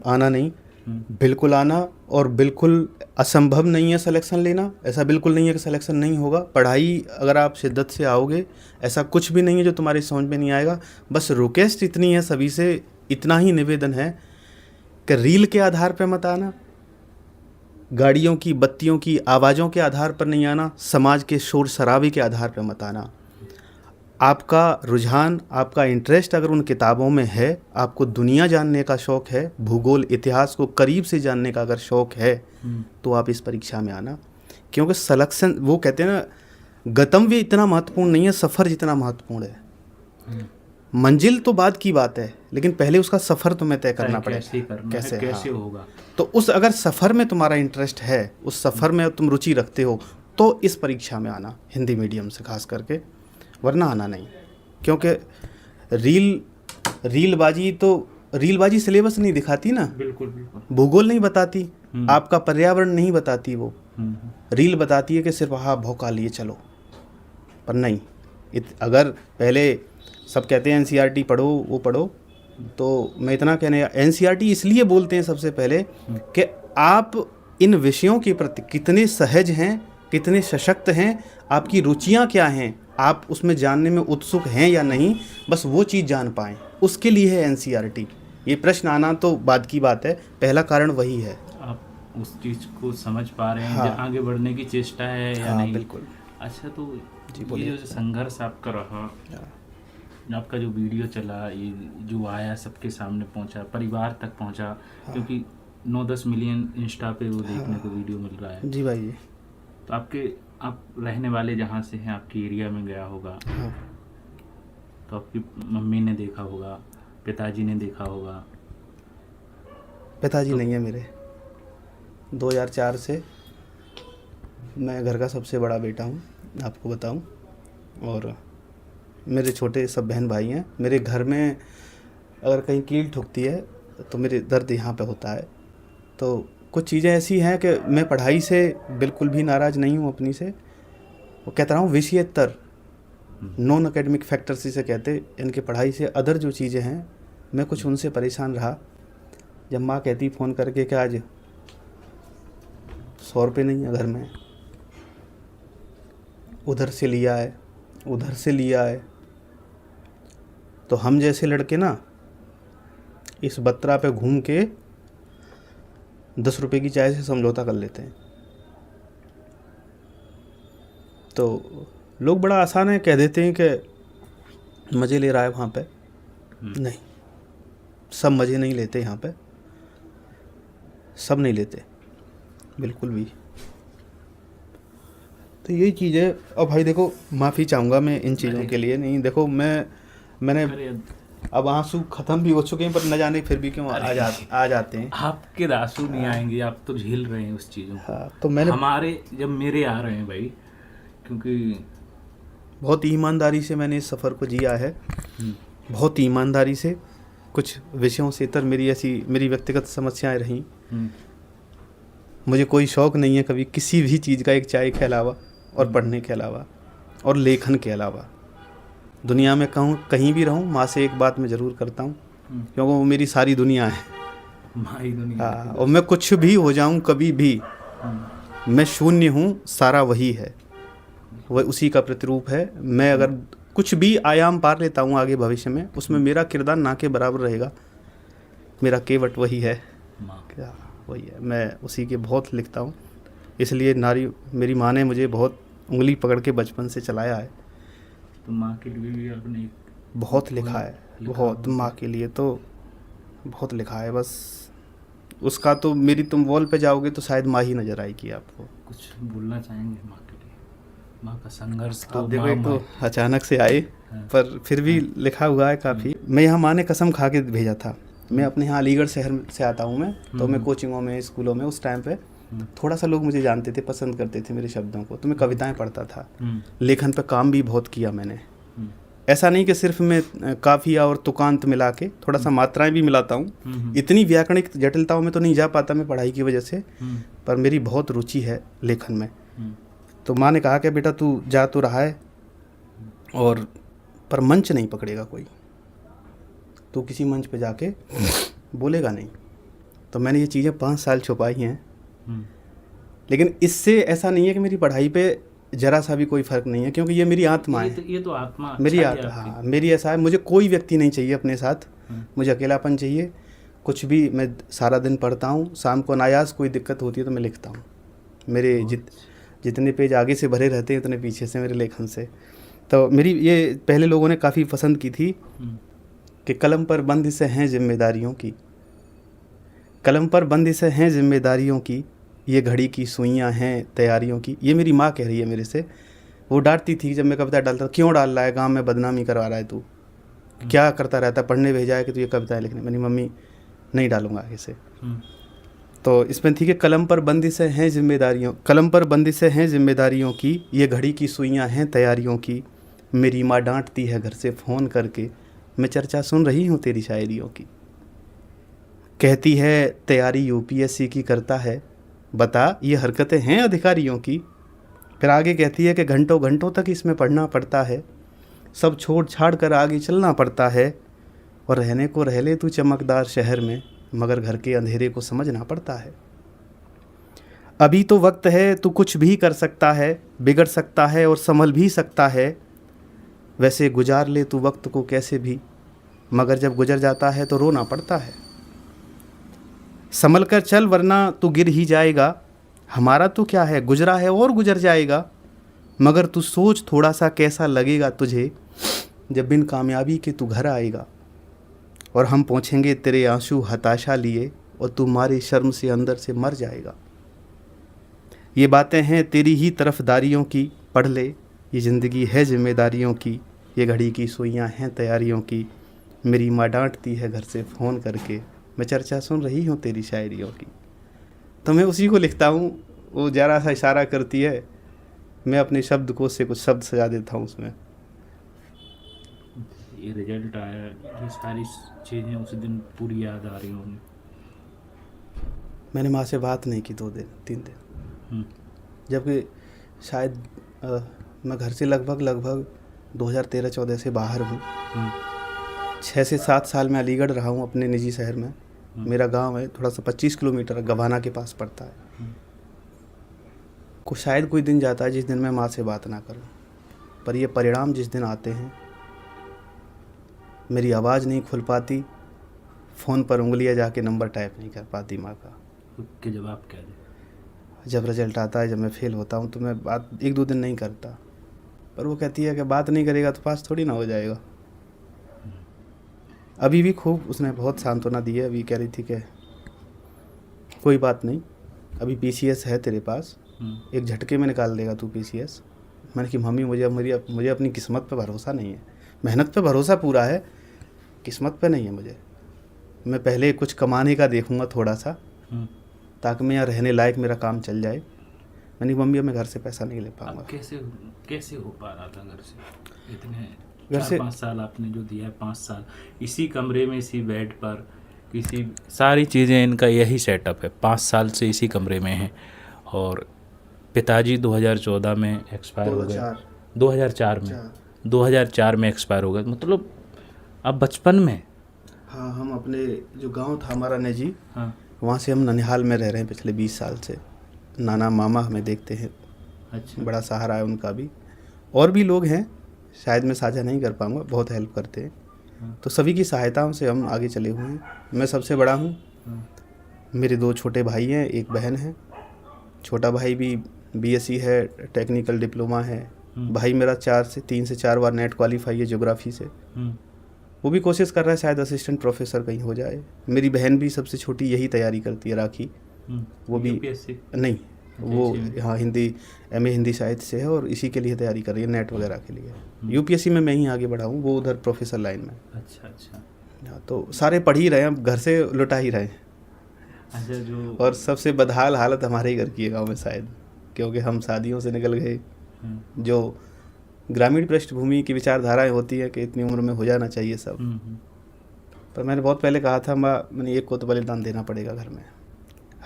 S1: आना नहीं, बिल्कुल आना, और बिल्कुल असंभव नहीं है सिलेक्शन लेना, ऐसा बिल्कुल नहीं है कि सिलेक्शन नहीं होगा। पढ़ाई अगर आप शिद्दत से आओगे, ऐसा कुछ भी नहीं है जो तुम्हारी समझ में नहीं आएगा। बस रिक्वेस्ट इतनी है सभी से, इतना ही निवेदन है कि रील के आधार पर मत आना, गाड़ियों की बत्तियों की आवाज़ों के आधार पर नहीं आना, समाज के शोर शराबे के आधार पर मत आना। आपका रुझान, आपका इंटरेस्ट अगर उन किताबों में है, आपको दुनिया जानने का शौक़ है, भूगोल इतिहास को करीब से जानने का अगर शौक़ है, तो आप इस परीक्षा में आना। क्योंकि सिलेक्शन, वो कहते हैं ना, गंतव्य इतना महत्वपूर्ण नहीं है, सफ़र जितना महत्वपूर्ण है। मंजिल तो बाद की बात है, लेकिन पहले उसका सफ़र तुम्हें तय करना पड़ेगा, कैसे होगा। तो उस अगर सफ़र में तुम्हारा इंटरेस्ट है, उस सफ़र में तुम रुचि रखते हो, तो इस परीक्षा में आना, हिंदी मीडियम से खास करके, वरना आना नहीं। क्योंकि रीलबाजी तो रीलबाजी सिलेबस नहीं दिखाती ना,
S2: बिल्कुल बिल्कुल।
S1: भूगोल नहीं बताती, आपका पर्यावरण नहीं बताती, वो
S2: हम्म।
S1: रील बताती है कि सिर्फ हाँ भौका लिए चलो। पर नहीं, अगर पहले सब कहते हैं एनसीईआरटी पढ़ो, वो पढ़ो, तो मैं इतना कहने, एनसीईआरटी इसलिए बोलते हैं सबसे पहले कि आप इन विषयों के प्रति कितने सहज हैं, कितने सशक्त हैं, आपकी रुचियां क्या हैं, आप उसमें जानने में उत्सुक हैं या नहीं, बस वो चीज़ जान पाएँ, उसके लिए है एनसीईआरटी। ये प्रश्न आना तो बाद की बात है, पहला कारण वही है।
S2: आप उस चीज़ को समझ पा रहे हैं,
S1: हाँ।
S2: आगे बढ़ने की चेष्टा है या
S1: हाँ
S2: नहीं?
S1: बिल्कुल।
S2: अच्छा, तो
S1: जी
S2: ये
S1: बोलिए।
S2: जो संघर्ष आपका रहा, आपका जो वीडियो चला, ये जो आया सबके सामने पहुंचा, परिवार तक पहुंचा, क्योंकि 9-10 मिलियन इंस्टा पे वो देखने को वीडियो मिल रहा है।
S1: जी भाई।
S2: तो आप रहने वाले जहाँ से हैं, आपकी एरिया में गया होगा,
S1: हाँ।
S2: तो आपकी मम्मी ने देखा होगा, पिताजी ने देखा होगा।
S1: पिताजी नहीं है मेरे। 2004 से मैं घर का सबसे बड़ा बेटा हूँ, आपको बताऊँ, और मेरे छोटे सब बहन भाई हैं। मेरे घर में अगर कहीं कील ठुकती है तो मेरे दर्द यहाँ पे होता है। तो कुछ चीज़ें ऐसी हैं कि मैं पढ़ाई से बिल्कुल भी नाराज़ नहीं हूँ अपनी से। वो कहता रहा हूँ विषयेतर, नॉन एकेडमिक फैक्टर्स इसे कहते, इनके पढ़ाई से अदर जो चीज़ें हैं, मैं कुछ उनसे परेशान रहा। जब माँ कहती फ़ोन करके कि आज 100 रुपये नहीं है घर में, उधर से लिया है, उधर से लिया है, तो हम जैसे लड़के ना इस बत्रा पे घूम के 10 रुपये की चाय से समझौता कर लेते हैं। तो लोग बड़ा आसान है कह देते हैं कि मज़े ले रहा है वहाँ पे। नहीं, सब मज़े नहीं लेते यहाँ पे, सब नहीं लेते बिल्कुल भी। तो यही चीज़ है। और भाई देखो, माफ़ी चाहूँगा मैं इन चीज़ों के लिए। नहीं देखो, मैंने अब आंसू ख़त्म भी हो चुके हैं, पर न जाने फिर भी क्यों आ जाते हैं।
S2: आपके आंसू नहीं आएंगे, आप तो झेल रहे हैं उस चीज़ों को।
S1: हाँ, तो मैंने
S2: जब मेरे आ रहे हैं भाई, क्योंकि
S1: बहुत ईमानदारी से मैंने इस सफ़र को जिया है, बहुत ईमानदारी से। कुछ विषयों से इतर मेरी व्यक्तिगत समस्याएं रहीं। मुझे कोई शौक़ नहीं है कभी किसी भी चीज़ का, एक चाय के अलावा और पढ़ने के अलावा और लेखन के अलावा। दुनिया में कहीं भी रहूं, माँ से एक बात मैं ज़रूर करता हूँ, क्योंकि वो मेरी सारी दुनिया है।
S2: माँ ही दुनिया है।
S1: हाँ, और मैं कुछ भी हो जाऊं कभी भी, मैं शून्य हूँ, सारा वही है, वह उसी का प्रतिरूप है। मैं अगर कुछ भी आयाम पार लेता हूँ आगे भविष्य में, उसमें मेरा किरदार ना के बराबर रहेगा। मेरा केवट वही है, क्या वही है। मैं उसी के बहुत लिखता हूँ, इसलिए मेरी माँ ने मुझे बहुत उंगली पकड़ के बचपन से चलाया है।
S2: तो माँ के लिए भी आपने
S1: बहुत लिखा है, बहुत। माँ के लिए तो बहुत लिखा है। बस उसका तो तुम वॉल पे जाओगे तो शायद माँ ही नज़र आएगी आपको।
S2: कुछ बोलना चाहेंगे माँ के लिए? माँ का संघर्ष तो
S1: देखो, एक तो अचानक से आए, पर फिर भी लिखा हुआ है काफ़ी। मैं यहाँ माँ ने कसम खा के भेजा था। मैं अपने यहाँ अलीगढ़ शहर से आता हूँ मैं, तो मैं कोचिंगों में, स्कूलों में उस टाइम पे थोड़ा सा लोग मुझे जानते थे, पसंद करते थे मेरे शब्दों को। तो मैं कविताएं पढ़ता था, लेखन पे काम भी बहुत किया मैंने। ऐसा नहीं कि सिर्फ मैं काफिया और तुकांत मिला के, थोड़ा सा मात्राएं भी मिलाता हूँ। इतनी व्याकरणिक जटिलताओं में तो नहीं जा पाता मैं पढ़ाई की वजह से, पर मेरी बहुत रुचि है लेखन में। तो माँ ने कहा कि बेटा तू जा तो रहा है, और पर मंच नहीं पकड़ेगा कोई, तो किसी मंच पे जाके बोलेगा नहीं। तो मैंने ये चीज़ें 5 साल छुपाई हैं, लेकिन इससे ऐसा नहीं है कि मेरी पढ़ाई पे जरा सा भी कोई फ़र्क नहीं है, क्योंकि ये मेरी आत्मा है।
S2: ये तो आत्मा
S1: मेरी हाँ, मेरी ऐसा है। मुझे कोई व्यक्ति नहीं चाहिए अपने साथ, मुझे अकेलापन चाहिए। कुछ भी, मैं सारा दिन पढ़ता हूँ, शाम को अनायास कोई दिक्कत होती है तो मैं लिखता हूँ। मेरे जितने पेज आगे से भरे रहते हैं उतने पीछे से मेरे लेखन से। तो मेरी ये पहले लोगों ने काफ़ी पसंद की थी कि कलम पर बंद से हैं जिम्मेदारियों की, कलम पर बंद से हैं जिम्मेदारियों की, ये घड़ी की सुइयाँ हैं तैयारियों की। ये मेरी माँ कह रही है मेरे से। वो डांटती थी जब मैं कविता डालता, क्यों डाल रहा है, गांव में बदनामी करवा रहा है तू, क्या करता रहता है, पढ़ने भेजा है कि तू ये कविताएं लिखने। मेरी मम्मी नहीं डालूंगा आगे से। तो इसमें थी कि कलम पर बंदिशें हैं जिम्मेदारियों, कलम पर बंदिशें हैं जिम्मेदारियों की, ये घड़ी की सुइयाँ हैं तैयारियों की। मेरी माँ डांटती है घर से फ़ोन करके, मैं चर्चा सुन रही हूँ तेरी शायरियों की। कहती है तैयारी यूपीएससी की करता है, बता ये हरकतें हैं अधिकारियों की। फिर आगे कहती है कि घंटों घंटों तक इसमें पढ़ना पड़ता है, सब छोड़ छाड़ कर आगे चलना पड़ता है, और रहने को रह ले तू चमकदार शहर में, मगर घर के अंधेरे को समझना पड़ता है। अभी तो वक्त है, तू कुछ भी कर सकता है, बिगड़ सकता है और संभल भी सकता है, वैसे गुजार ले तू वक्त को कैसे भी, मगर जब गुजर जाता है तो रोना पड़ता है। संभल कर चल वरना तू गिर ही जाएगा, हमारा तो क्या है गुजरा है और गुजर जाएगा, मगर तू सोच थोड़ा सा कैसा लगेगा तुझे जब बिन कामयाबी के तू घर आएगा, और हम पहुँचेंगे तेरे आंसू हताशा लिए, और तू मारे शर्म से अंदर से मर जाएगा। ये बातें हैं तेरी ही तरफदारियों की, पढ़ ले ये ज़िंदगी है जिम्मेदारियों की, ये घड़ी की सुइयाँ हैं तैयारियों की, मेरी माँ डांटती है घर से फ़ोन करके, मैं चर्चा सुन रही हूँ तेरी शायरियों की। तो मैं उसी को लिखता हूँ, वो ज़रा सा इशारा करती है, मैं अपने शब्दकोश से कुछ शब्द सजा देता हूँ उसमें।
S2: ये रिजल्ट आया, ये सारी चीज़ें उस दिन पूरी याद आ रही होंगी।
S1: मैंने माँ से बात नहीं की 2 दिन 3 दिन, जबकि शायद मैं घर से लगभग 2013-14 से बाहर हूँ। 6 से 7 साल मैं अलीगढ़ रहा हूँ अपने निजी शहर में। मेरा गांव है थोड़ा सा 25 किलोमीटर गवाना के पास पड़ता है। को शायद कोई दिन जाता है जिस दिन मैं माँ से बात ना करूँ, पर ये परिणाम जिस दिन आते हैं, मेरी आवाज़ नहीं खुल पाती, फ़ोन पर उंगलियाँ जाके नंबर टाइप नहीं कर पाती माँ का।
S2: के जवाब क्या दे?
S1: जब रिजल्ट आता है, जब मैं फेल होता हूँ तो मैं बात 1-2 दिन नहीं करता, पर वो कहती है कि बात नहीं करेगा तो पास थोड़ी ना हो जाएगा। अभी भी खूब उसने बहुत सांत्वना दी है। अभी कह रही थी कि कोई बात नहीं, अभी पीसीएस है तेरे पास, एक झटके में निकाल देगा तू पीसीएस। मैंने कि मम्मी मुझे अपनी किस्मत पे भरोसा नहीं है, मेहनत पे भरोसा पूरा है, किस्मत पे नहीं है मुझे। मैं पहले कुछ कमाने का देखूँगा थोड़ा सा, ताकि मैं यहाँ रहने लायक मेरा काम चल जाए। मैंने मम्मी अब मैं घर से पैसा नहीं ले पाऊँगा।
S2: कैसे हो पा रहा था घर से? इतने
S1: घर से
S2: 4-5 साल आपने जो दिया है, 5 साल इसी कमरे में, इसी बेड पर, किसी सारी चीज़ें, इनका यही सेटअप है, 5 साल से इसी कमरे में हैं। और पिताजी 2014 में एक्सपायर हो गए, 2004 में एक्सपायर हो गए, मतलब अब बचपन में।
S1: हाँ, हम अपने जो गांव था हमारा नेजी,
S2: हाँ,
S1: वहाँ से हम ननिहाल में रह रहे हैं पिछले 20 साल से। नाना मामा हमें देखते हैं,
S2: अच्छा,
S1: बड़ा सहारा है उनका भी। और भी लोग हैं, शायद मैं साझा नहीं कर पाऊँगा, बहुत हेल्प करते हैं। तो सभी की सहायताओं से हम आगे चले हुए हैं। मैं सबसे बड़ा हूँ, मेरे 2 छोटे भाई हैं, 1 बहन है। छोटा भाई भी बीएससी है, टेक्निकल डिप्लोमा है। भाई मेरा 3 से 4 बार नेट क्वालिफाई है ज्योग्राफी से, वो भी कोशिश कर रहा है शायद असिस्टेंट प्रोफेसर कहीं हो जाए। मेरी बहन भी सबसे छोटी यही तैयारी करती है, राखी, वो भी
S2: यूपीएससी
S1: नहीं, वो यहाँ हिंदी एमए हिंदी साहित्य से है और इसी के लिए तैयारी कर रही है, नेट वगैरह के लिए। यूपीएससी में मैं ही आगे बढ़ा हूँ, वो उधर प्रोफेसर लाइन में।
S2: अच्छा।
S1: हाँ, तो सारे पढ़ ही रहे हैं, घर से लुटा ही रहे हैं।
S2: अच्छा, जो
S1: और सबसे बदहाल हालत हमारे ही घर की है गाँव में शायद, क्योंकि हम शादियों से निकल गए। जो ग्रामीण पृष्ठभूमि की विचारधाराएं होती है कि इतनी उम्र में हो जाना चाहिए सब। पर मैंने बहुत पहले कहा था, मैंने एक को तो बलिदान देना पड़ेगा घर में।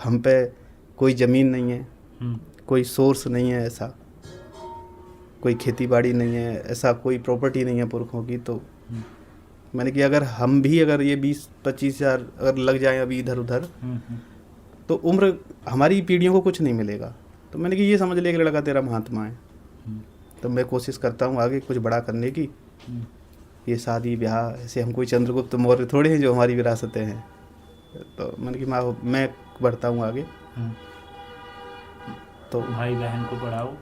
S1: हम पे कोई ज़मीन नहीं है, कोई सोर्स नहीं है ऐसा, कोई खेती बाड़ी नहीं है ऐसा, कोई प्रॉपर्टी नहीं है पुरखों की। तो मैंने कि अगर हम भी अगर ये 20-25 हज़ार अगर लग जाएं अभी इधर उधर, तो उम्र हमारी पीढ़ियों को कुछ नहीं मिलेगा। तो मैंने कि ये समझ लिया कि लड़का तेरा महात्मा है। तो मैं कोशिश करता हूँ आगे कुछ बड़ा करने की। ये शादी ब्याह ऐसे, हम कोई चंद्रगुप्त मौर्य थोड़े हैं जो हमारी विरासतें हैं। तो मैंने कि मैं बढ़ता हूँ आगे। तो
S2: भाई बहन को पढ़ाओ,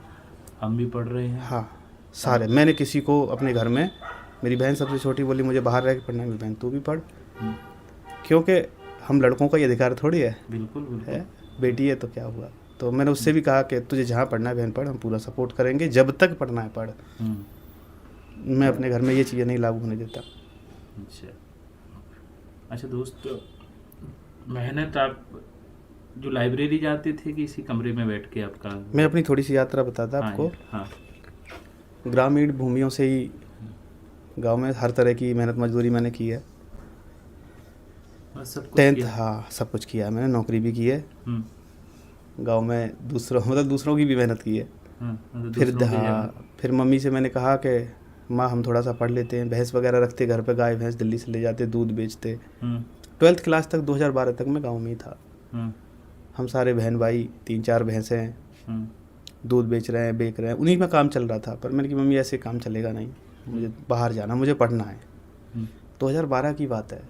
S2: हम भी पढ़ रहे हैं।
S1: हाँ, सारे। मैंने किसी को अपने घर में, मेरी बहन सबसे छोटी बोली मुझे बाहर रह के पढ़ना है, मेरी बहन तू भी पढ़, क्योंकि हम लड़कों का ये अधिकार थोड़ी है।
S2: बिल्कुल
S1: है, बेटी है तो क्या हुआ। तो मैंने उससे भी कहा कि तुझे जहाँ पढ़ना है बहन पढ़, हम पूरा सपोर्ट करेंगे, जब तक पढ़ना है पढ़। मैं अपने घर में ये चीज़ें नहीं लागू होने देता।
S2: अच्छा दोस्त, मेहनत आप जो लाइब्रेरी जाते थे कि इसी कमरे में बैठ के आपका?
S1: मैं अपनी थोड़ी सी यात्रा बताता आपको।
S2: हाँ।
S1: ग्रामीण भूमियों से ही गांव में हर तरह की मेहनत मजदूरी मैंने की है।
S2: और सब कुछ
S1: 10th,
S2: किया।
S1: हाँ सब कुछ किया मैंने, नौकरी भी की है
S2: हम्म,
S1: गांव में, दूसरों की भी मेहनत की है।
S2: मतलब
S1: फिर
S2: दूसरों की जगह।
S1: हाँ, फिर मम्मी से मैंने कहा कि माँ हम थोड़ा सा पढ़ लेते हैं, भैंस वगैरह रखते घर पे, गाय भैंस दिल्ली से ले जाते, दूध बेचते।
S2: हम्म,
S1: 12th क्लास तक 2012 तक मैं गांव में ही था।
S2: हम्म,
S1: हम सारे बहन भाई 3-4 भैंसें हैं,
S2: हम्म,
S1: दूध बेच रहे हैं, बेच रहे हैं, उन्हीं में काम चल रहा था। पर मैंने कहा मम्मी ऐसे काम चलेगा नहीं, मुझे बाहर जाना, मुझे पढ़ना है।
S2: हम्म,
S1: 2012 की बात है,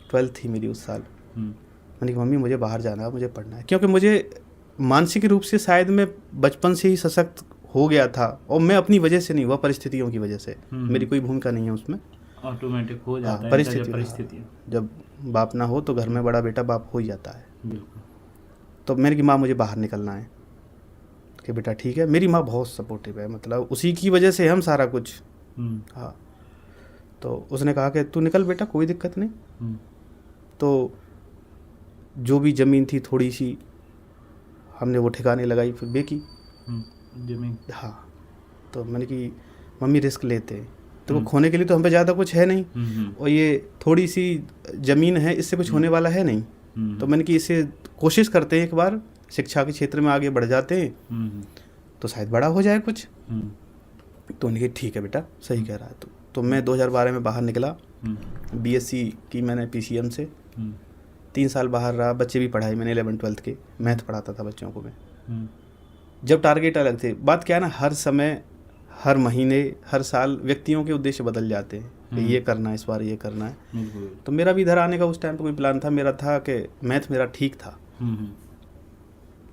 S1: 12th थी मेरी उस साल।
S2: हम्म,
S1: मैंने कहा मम्मी मुझे बाहर जाना है, मुझे पढ़ना है, क्योंकि मुझे मानसिक रूप से शायद मैं बचपन से ही सशक्त हो गया था, और मैं अपनी वजह से नहीं हुआ, परिस्थितियों की वजह से। मेरी कोई भूमिका नहीं है उसमें।
S2: ऑटोमेटिक हो जाता है,
S1: परिस्थिति,
S2: परिस्थिति।
S1: जब बाप ना हो तो घर में बड़ा बेटा बाप हो ही जाता है।
S2: बिल्कुल।
S1: तो मैंने कहा माँ मुझे बाहर निकलना है, कि बेटा ठीक है। मेरी माँ बहुत सपोर्टिव है, मतलब उसी की वजह से हम सारा कुछ। हाँ, तो उसने कहा कि तू निकल बेटा, कोई दिक्कत नहीं। तो जो भी ज़मीन थी थोड़ी सी हमने वो ठिकाने लगाई, फिर बेची
S2: जमीन।
S1: हाँ, तो मैंने कि मम्मी रिस्क लेते हैं, तो खोने के लिए तो हम पे ज़्यादा कुछ है नहीं, और ये थोड़ी सी ज़मीन है, इससे कुछ होने वाला है नहीं। तो मैंने कि इसे कोशिश करते हैं, एक बार शिक्षा के क्षेत्र में आगे बढ़ जाते हैं तो शायद बड़ा हो जाए कुछ। तो उन्हें ठीक है बेटा, सही कह रहा है तू। तो मैं 2012 में बाहर निकला, बीएससी की मैंने पीसीएम से। 3 साल बाहर रहा, बच्चे भी पढ़ाए मैंने 11th-12th के, मैथ पढ़ाता था बच्चों को मैं। जब टारगेट अलग थे, बात क्या है ना, हर समय, हर महीने, हर साल व्यक्तियों के उद्देश्य बदल जाते हैं कि ये करना है, इस बार ये करना है। तो मेरा भी इधर आने का उस टाइम पे कोई प्लान था, मेरा था कि मैथ मेरा ठीक था।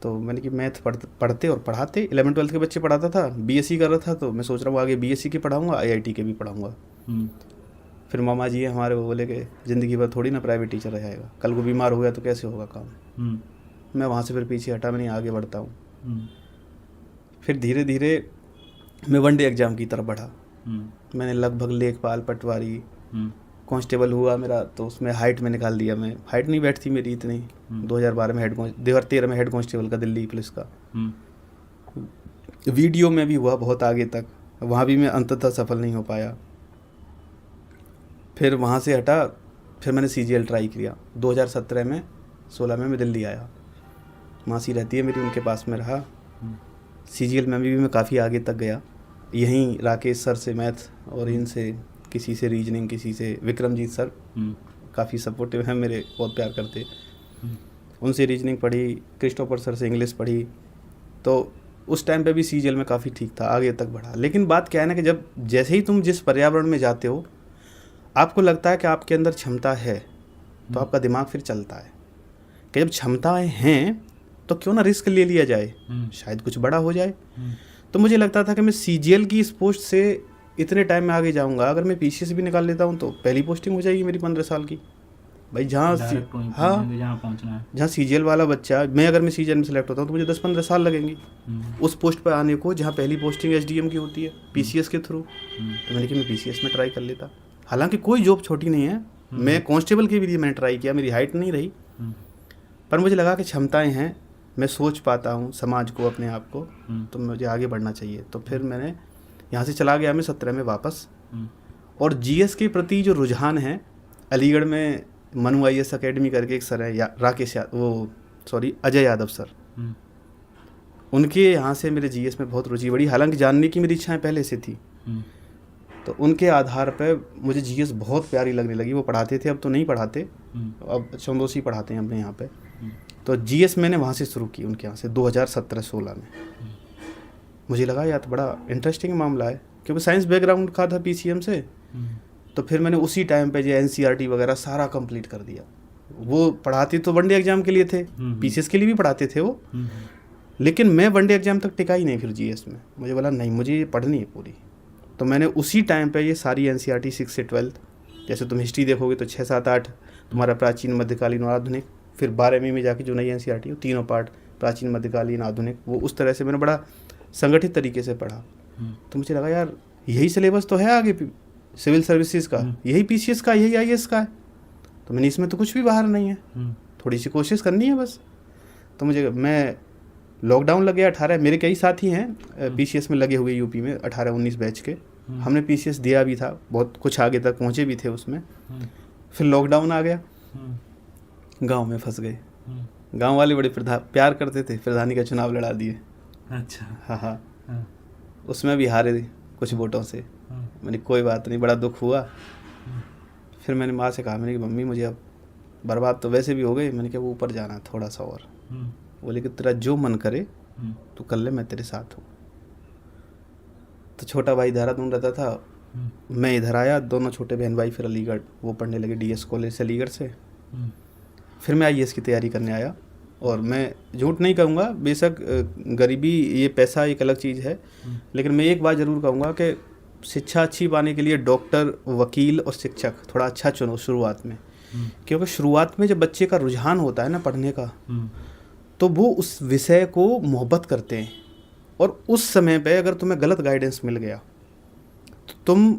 S1: तो मैंने कि मैथ पढ़ते और पढ़ाते, 11th-12th के बच्चे पढ़ाता था, बीएससी कर रहा था, तो मैं सोच रहा हूँ आगे बीएससी के पढ़ाऊँगा, आईआईटी के भी पढ़ाऊँगा। फिर मामा जी हैं हमारे, वो बोले कि ज़िंदगी भर थोड़ी ना प्राइवेट टीचर रह जाएगा, कल को बीमार हो गया तो कैसे होगा काम। मैं वहाँ से फिर पीछे हटा, मैं नहीं आगे बढ़ता हूँ। फिर धीरे धीरे मैं वनडे एग्ज़ाम की तरफ बढ़ा। मैंने लगभग लेखपाल, पटवारी, कांस्टेबल हुआ मेरा, तो उसमें हाइट में निकाल दिया मैं, हाइट नहीं बैठती मेरी इतनी। 2012 में 2013 में हेड कांस्टेबल का दिल्ली पुलिस का। वीडियो में भी हुआ बहुत आगे तक, वहाँ भी मैं अंततः सफल नहीं हो पाया। फिर वहाँ से हटा, फिर मैंने सीजीएल ट्राई किया 2017 में, 16 में मैं दिल्ली आया। मासी रहती है मेरी, उनके पास में रहा। सीजीएल में भी मैं काफ़ी आगे तक गया, यहीं राकेश सर से मैथ, और इनसे किसी से रीजनिंग, किसी से विक्रमजीत सर काफ़ी सपोर्टिव हैं मेरे, बहुत प्यार करते। उनसे रीजनिंग पढ़ी, क्रिस्टोफर सर से इंग्लिश पढ़ी। तो उस टाइम पे भी सीजीएल में काफ़ी ठीक था, आगे तक बढ़ा। लेकिन बात क्या है ना कि जब जैसे ही तुम जिस पर्यावरण में जाते हो, आपको लगता है कि आपके अंदर क्षमता है, तो आपका दिमाग फिर चलता है कि जब क्षमताएं हैं तो क्यों ना रिस्क ले लिया जाए, शायद कुछ बड़ा हो जाए। तो मुझे लगता था कि मैं सीजीएल की इस पोस्ट से इतने टाइम में आगे जाऊंगा, अगर मैं पीसीएस भी निकाल लेता हूं तो पहली पोस्टिंग हो जाएगी मेरी 15 साल की भाई। जहाँ जहाँ सीजीएल वाला बच्चा, अगर मैं सीजीएल में सेलेक्ट होता हूँ तो मुझे 10-15 साल लगेंगे उस पोस्ट पर आने को, जहाँ पहली पोस्टिंग एसडीएम की होती है पीसीएस के थ्रू। तो मैंने कि मैं पीसीएस में ट्राई कर लेता। हालांकि कोई जॉब छोटी नहीं है, मैं कांस्टेबल के लिए मैंने ट्राई किया, मेरी हाइट नहीं रही, पर मुझे लगा कि क्षमताएं हैं, मैं सोच पाता हूँ समाज को, अपने आप को, तो मुझे आगे बढ़ना चाहिए। तो फिर मैंने यहाँ से चला गया मैं 17 में वापस। और जीएस के प्रति जो रुझान है, अलीगढ़ में मनु आईएएस अकेडमी करके एक सर है, अजय यादव सर, उनके यहाँ से मेरे जीएस में बहुत रुचि बढ़ी। हालांकि जानने की मेरी इच्छाएं पहले से थी, तो उनके आधार पर मुझे जीएस बहुत प्यारी लगने लगी। वो पढ़ाते थे, अब तो नहीं पढ़ाते, अब चंदोसी पढ़ाते हैं अपने यहाँ पे। तो जीएस मैंने वहाँ से शुरू की, उनके यहाँ से 2017-16 में। मुझे लगा यार तो बड़ा इंटरेस्टिंग मामला है, क्योंकि साइंस बैकग्राउंड का था पीसीएम से। तो फिर मैंने उसी टाइम पे जो एनसीईआरटी वगैरह सारा कंप्लीट कर दिया। वो पढ़ाते तो वनडे एग्जाम के लिए थे, पीसीएस के लिए भी पढ़ाते थे वो, लेकिन मैं वनडे एग्जाम तक टिका ही नहीं फिर जीएस में। मुझे बोला नहीं, मुझे ये पढ़नी है पूरी। तो मैंने उसी टाइम पे ये सारी एनसीईआरटी 6 से 12, जैसे तुम हिस्ट्री देखोगे तो 6, 7, 8 तुम्हारा प्राचीन, मध्यकालीन और आधुनिक, फिर 12वीं में जाके जो नई एनसीईआरटी हो, तीनों पार्ट, प्राचीन, मध्यकालीन, आधुनिक, वो उस तरह से मैंने बड़ा संगठित तरीके से पढ़ा। तो मुझे लगा यार यही सिलेबस तो है आगे सिविल सर्विसेज का, यही पीसीएस का, यही आईएएस का है, तो मैंने इसमें तो कुछ भी बाहर नहीं है, थोड़ी सी कोशिश करनी है बस। तो मैं लॉकडाउन लग गया 18, मेरे कई साथी हैं पीसीएस में लगे हुए यूपी में, 18-19 बैच के, हमने पीसीएस दिया भी था, बहुत कुछ आगे तक पहुँचे भी थे उसमें। फिर लॉकडाउन आ गया, गांव में फंस गए। गांव वाले बड़े प्यार करते थे, प्रधानी का चुनाव लड़ा दिए।
S2: अच्छा।
S1: हाँ हाँ, उसमें भी हारे कुछ वोटों से। मैंने कोई बात नहीं, बड़ा दुख हुआ। फिर मैंने माँ से कहा, मैंने कि मम्मी मुझे अब बर्बाद तो वैसे भी हो गई, मैंने कहा वो ऊपर जाना थोड़ा सा और। बोले कि तेरा जो मन करे तू कर ले, मैं तेरे साथ हूँ। तो छोटा भाई देहरादून रहता था, मैं इधर आया, दोनों छोटे बहन भाई फिर अलीगढ़ वो पढ़ने लगे, DS कॉलेज से अलीगढ़ से। फिर मैं IAS की तैयारी करने आया। और मैं झूठ नहीं कहूँगा, बेशक गरीबी ये पैसा एक अलग चीज़ है, लेकिन मैं एक बात ज़रूर कहूँगा कि शिक्षा अच्छी पाने के लिए डॉक्टर, वकील और शिक्षक थोड़ा अच्छा चुनो शुरुआत में। क्योंकि शुरुआत में जब बच्चे का रुझान होता है ना पढ़ने का, तो वो उस विषय को मोहब्बत करते हैं। और उस समय पे अगर तुम्हें गलत गाइडेंस मिल गया तो तुम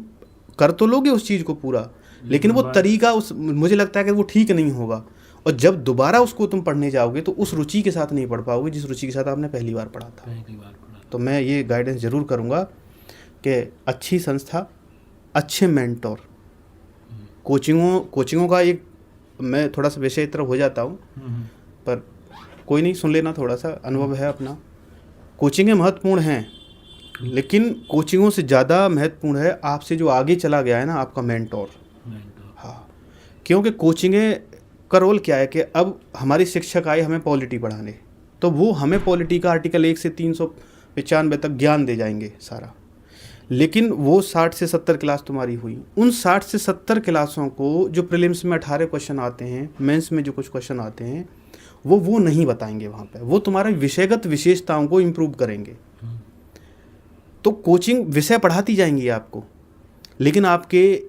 S1: कर तो लोगे उस चीज़ को पूरा, लेकिन वो तरीका मुझे लगता है कि वो ठीक नहीं होगा। और जब दोबारा उसको तुम पढ़ने जाओगे तो उस रुचि के साथ नहीं पढ़ पाओगे जिस रुचि के साथ आपने पहली बार पढ़ा था। तो मैं ये गाइडेंस ज़रूर करूँगा कि अच्छी संस्था, अच्छे मेंटोर, कोचिंगों का एक, मैं थोड़ा सा विषय तरफ हो जाता हूँ पर कोई नहीं, सुन लेना, थोड़ा सा अनुभव है अपना। कोचिंगें महत्वपूर्ण हैं, लेकिन कोचिंगों से ज़्यादा महत्वपूर्ण है आपसे जो आगे चला गया है ना, आपका मेंटोर। हाँ, क्योंकि कोचिंगें का रोल क्या है कि अब हमारे शिक्षक आए हमें पॉलिटी पढ़ाने, तो वो हमें पॉलिटी का आर्टिकल 1 से 395 तक ज्ञान दे जाएंगे सारा। लेकिन वो 60 से 70 क्लास तुम्हारी हुई, उन 60 से 70 क्लासों को जो प्रीलिम्स में 18 क्वेश्चन आते हैं, मेंस में जो कुछ क्वेश्चन आते हैं, वो नहीं बताएंगे वहाँ पे। वो तुम्हारे विषयगत विशेषताओं को इम्प्रूव करेंगे। तो कोचिंग विषय पढ़ाती जाएंगी आपको, लेकिन आपके